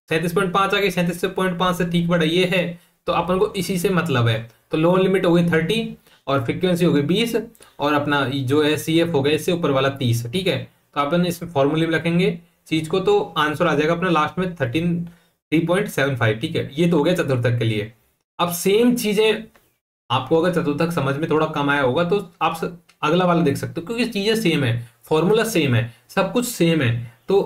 37.5 आ गई, 37.5 से ठीक बड़ा ये है, तो अपन को इसी से मतलब है। तो लोअर लिमिट हो गई 30 और फ्रीक्वेंसी हो गई 20, और अपना जो है सी एफ हो गया इससे ऊपर वाला 30। ठीक है, तो अपन इसमें फॉर्मूले में रखेंगे चीज को, तो आंसर आ जाएगा अपना लास्ट में 3.75। ठीक है, ये तो हो गया चतुर्थक के लिए। अब सेम चीजें आपको अगर चतुर्थक समझ में थोड़ा कम आया होगा तो आप अगला वाला देख सकते हो, क्योंकि चीजें सेम है, फॉर्मूला सेम है, सब कुछ सेम है। तो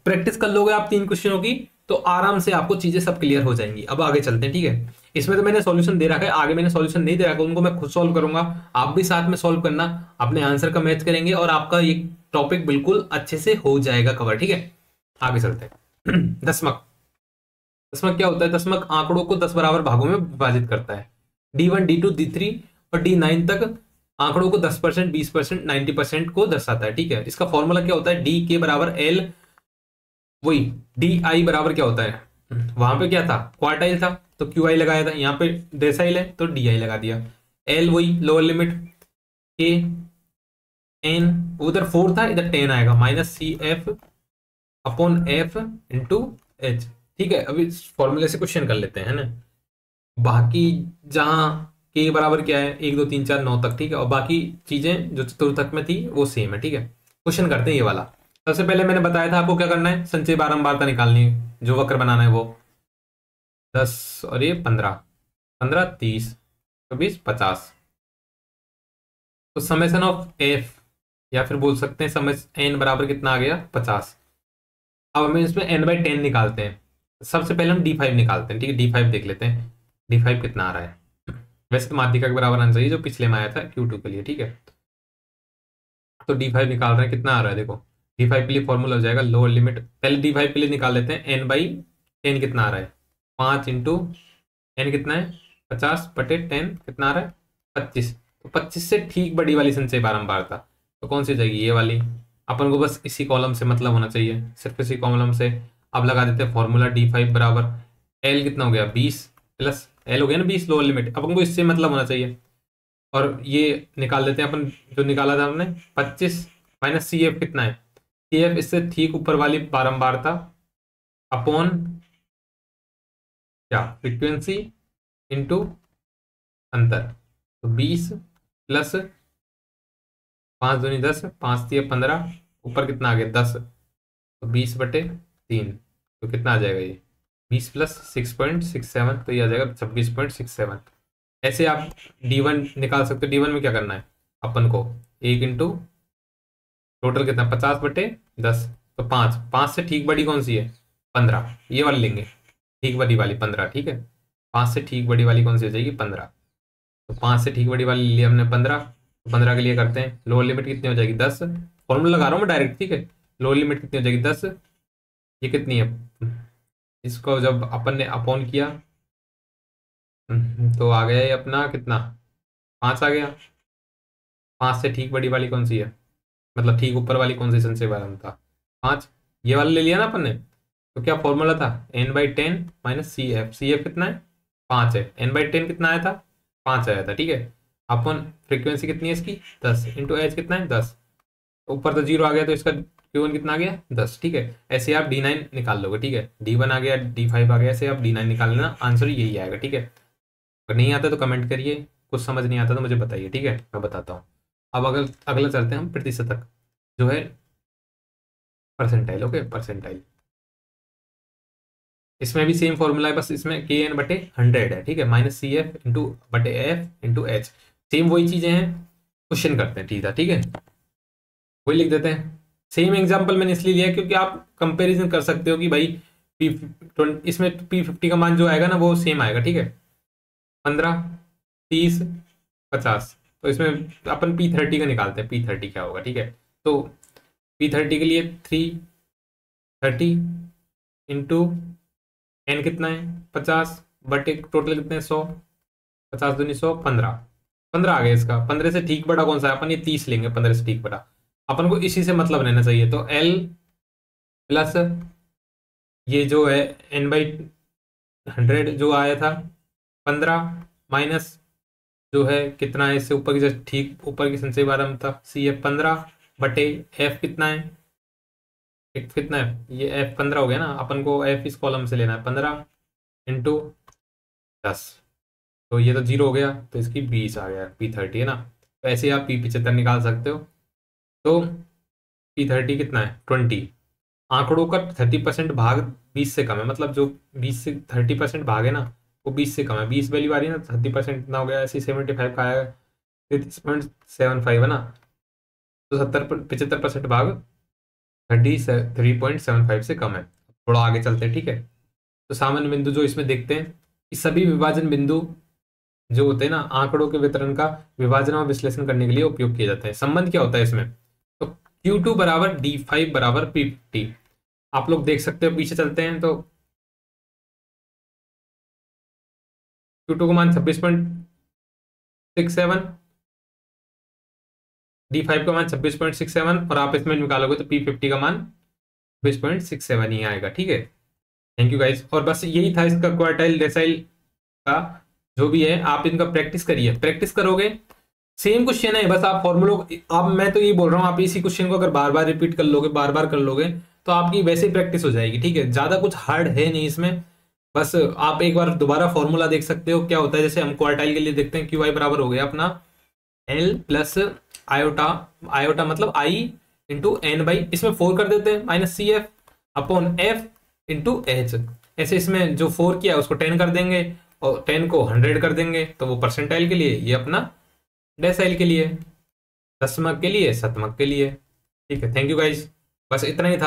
प्रैक्टिस कर लोगे आप 3 क्वेश्चनों की तो आराम से आपको चीजें सब क्लियर हो जाएंगी। अब आगे चलते हैं। ठीक है, इसमें तो मैंने सॉल्यूशन दे रखा है, आगे मैंने सॉल्यूशन नहीं दे रखा, उनको मैं खुद सॉल्व करूंगा, आप भी साथ में सॉल्व करना, अपने आंसर का मैच करेंगे और आपका ये टॉपिक बिल्कुल अच्छे से हो जाएगा कवर। ठीक है, आगे चलते हैं। दशमक, दशमक क्या होता है, दशमक आंकड़ों को 10 बराबर भागों में विभाजित करता है। D1 D2 D3 और D9 तक आंकड़ों को 10%, 20%, 90% को दर्शाता है। ठीक है, इसका फॉर्मूला क्या होता है, डी के बराबर एल, वही डी आई बराबर क्या होता है, वहां पे क्या था क्वार्टाइल था तो क्यू आई लगाया था, यहाँ पे डेसाइल है तो डी आई लगा दिया। एल वही लोअर लिमिट, के एन उधर 4 था इधर 10 आएगा, minus C F upon F into H. ठीक है, अभी इस फॉर्मूले से क्वेश्चन कर लेते हैं, है ना। बाकी जहां के बराबर क्या है, 1 2 3 4 9 तक, ठीक है, और बाकी चीजें जो चतुर्थक में थी वो सेम है। ठीक है, क्वेश्चन करते हैं ये वाला। सबसे पहले मैंने बताया था आपको क्या करना है, संचय बारंबारता निकालनी है, जो वक्र बनाना है वो 10 और ये 15, 15 30 20 50। तो समेशन ऑफ एफ, या फिर बोल सकते हैं समय एन बराबर कितना आ गया 50। अब हमें इसमें एन बाई 10 निकालते हैं। सबसे पहले हम D5 निकालते हैं, ठीक है, D5 देख लेते हैं D5 कितना आ रहा है। वैसे तो माध्यिका के बराबर आना चाहिए जो पिछले में आया था Q2 के लिए, ठीक है। तो D5 निकाल रहे हैं, कितना आ रहा है देखो। D5 के लिए फॉर्मूला हो जाएगा लोअर लिमिट, पहले D5 के लिए निकाल लेते हैं, एन बाई 10 कितना आ रहा है 5 इंटू एन कितना है 50/10 कितना आ रहा है 25। तो 25 से ठीक बड़ी वाली संचय बारंबारता तो कौन सी जाएगी, ये वाली। अपन को बस इसी कॉलम से मतलब होना चाहिए, सिर्फ इसी कॉलम से। अब लगा देते हैं फॉर्मूला D5 बराबर एल कितना हो गया 20 प्लस एल हो गया ना 20 लोअर लिमिट, अपन को इससे मतलब होना चाहिए। और ये निकाल देते हैं अपन, जो निकाला था हमने 25 माइनस सी एफ कितना है, सी एफ इससे ठीक ऊपर वाली बारंबारता अपॉन क्या फ्रीक्वेंसी इंटू अंतर। तो 20 प्लस 5 दूनी 10, 5 3 15, ऊपर कितना आ गया 10, तो 20/3 तो कितना आ जाएगा ये 20 प्लस 6.67, तो ये आ जाएगा 26.67। ऐसे आप D1 निकाल सकते हो। D1 में क्या करना है अपन को, 1 इंटू टोटल कितना 50/10, तो 5 से ठीक बड़ी कौन सी है 15, ये वाली लेंगे, ठीक बड़ी वाली 15, ठीक है। 5 से ठीक बड़ी वाली कौन सी हो जाएगी 15, तो 5 से ठीक बड़ी वाली ली हमने 15। तो 15 के लिए करते हैं लोअर लिमिट कितनी हो जाएगी 10, फॉर्मूला लगा रहा हूँ मैं डायरेक्ट, ठीक है। लोअर लिमिट कितनी हो जाएगी 10, ये कितनी है, इसको जब अपन ने अपॉन किया तो आ गया ये अपना कितना 5 आ गया। 5 से ठीक बड़ी वाली कौन सी है, मतलब ठीक ऊपर वाली कौन सी संचय बारंबारता 5, ये वाला ले लिया ना अपन ने। तो क्या फॉर्मूला था n/10 माइनस सी एफ कितना है 5 है, n/10 कितना आया था 5 आया था, ठीक है। अपन फ्रीक्वेंसी कितनी है इसकी 10 इंटू एच कितना है 10, ऊपर तो 0 आ गया तो इसका Q1 कितना आ गया 10, ठीक है। ऐसे आप D9 निकाल लोगे, ठीक है। D1 आ गया D5 आ गया, ऐसे आप D9 निकाल लेना, आंसर यही आएगा, ठीक है। अगर नहीं आता तो कमेंट करिए, कुछ समझ नहीं आता तो मुझे बताइए, ठीक है, मैं बताता हूँ। अब अगर अगला चलते हैं हम प्रतिशतक, जो है परसेंटाइल, ओके परसेंटाइल। इसमें भी सेम फॉर्मूला है, बस इसमें KN/100 है, ठीक है, माइनस सी एफ इंटू बटे एफ इंटू एच, सेम वही चीजें हैं। क्वेश्चन करते हैं, ठीक है, वही लिख देते हैं। सेम एग्जांपल मैंने इसलिए लिया क्योंकि आप कंपैरिजन कर सकते हो कि भाई इसमें P50 का मान जो आएगा ना वो सेम आएगा, ठीक है। 15 30 50, तो इसमें अपन P30 का निकालते हैं, P30 क्या होगा, ठीक है। तो P30 के लिए 330 इंटू एन कितना है 50 बटे टोटल कितने 100, 50 दूनी 100 15, 15 आ गया इसका। 15 से ठीक बड़ा कौन सा है, अपन ये 30 लेंगे, 15 से ठीक बड़ा अपन को इसी से मतलब रहना चाहिए। तो L प्लस ये जो है n/100 जो आया था 15 माइनस जो है कितना है इससे ऊपर की, जैसे ठीक ऊपर की संचय बारंबारता सी एफ 15 बटे एफ कितना है, एक कितना है ये एफ 15 हो गया ना, अपन को एफ इस कॉलम से लेना है 15 इंटू 10, तो ये तो 0 हो गया तो इसकी 20 आ गया P30 है ना। तो ऐसे आप P75 निकाल सकते हो। तो P30 कितना है 20, आंकड़ों का 30% भाग 20 से कम है, मतलब जो 20 से 30% भाग है ना वो 20 से कम है। 20 वाली बारी ना 30% कितना हो गया, ऐसे 75 का आया 30.75 है ना, तो 75% भाग 33.75 से कम है। थोड़ा आगे चलते हैं, ठीक है। तो सामान्य बिंदु जो इसमें देखते हैं, इस सभी विभाजन बिंदु जो होते हैं ना आंकड़ों के वितरण का विभाजन और विश्लेषण करने के लिए उपयोग किए जाते हैं। संबंध क्या होता है इसमें, तो Q2 बराबर D5 बराबर P50, आप लोग देख सकते हो। पीछे चलते हैं तो Q2 का मान 26.67, D5 का मान 26.67, और आप इसमें निकालोगे तो P50 का मान 26.67 ही आएगा, ठीक है। थैंक यू गाइस, और बस यही था इसका क्वार्टाइल डेसाइल का जो भी है। आप इनका प्रैक्टिस करिए, प्रैक्टिस करोगे सेम क्वेश्चन है, बस आप फॉर्मूलों, आप मैं तो ये बोल रहा हूँ आप इसी क्वेश्चन को अगर बार बार रिपीट कर लोगे, बार बार कर लोगे तो आपकी वैसे ही प्रैक्टिस हो जाएगी। ठीक है, ज्यादा कुछ हार्ड है नहीं इसमें, बस आप एक बार दोबारा फॉर्मूला देख सकते हो क्या होता है। जैसे हम क्वार्टाइल के लिए देखते हैं, क्यू आई बराबर हो गया अपना एल प्लस आयोटा, आयोटा मतलब आई इंटू एन बाई, इसमें 4 कर देते हैं, minus C F upon F into H. ऐसे इसमें जो 4 किया उसको 10 कर देंगे और 10 को 100 कर देंगे, तो वो परसेंटाइल के लिए, ये अपना डेसाइल के लिए, दशमक के लिए, शतमक के लिए। ठीक है, थैंक यू गाइज, बस इतना ही था।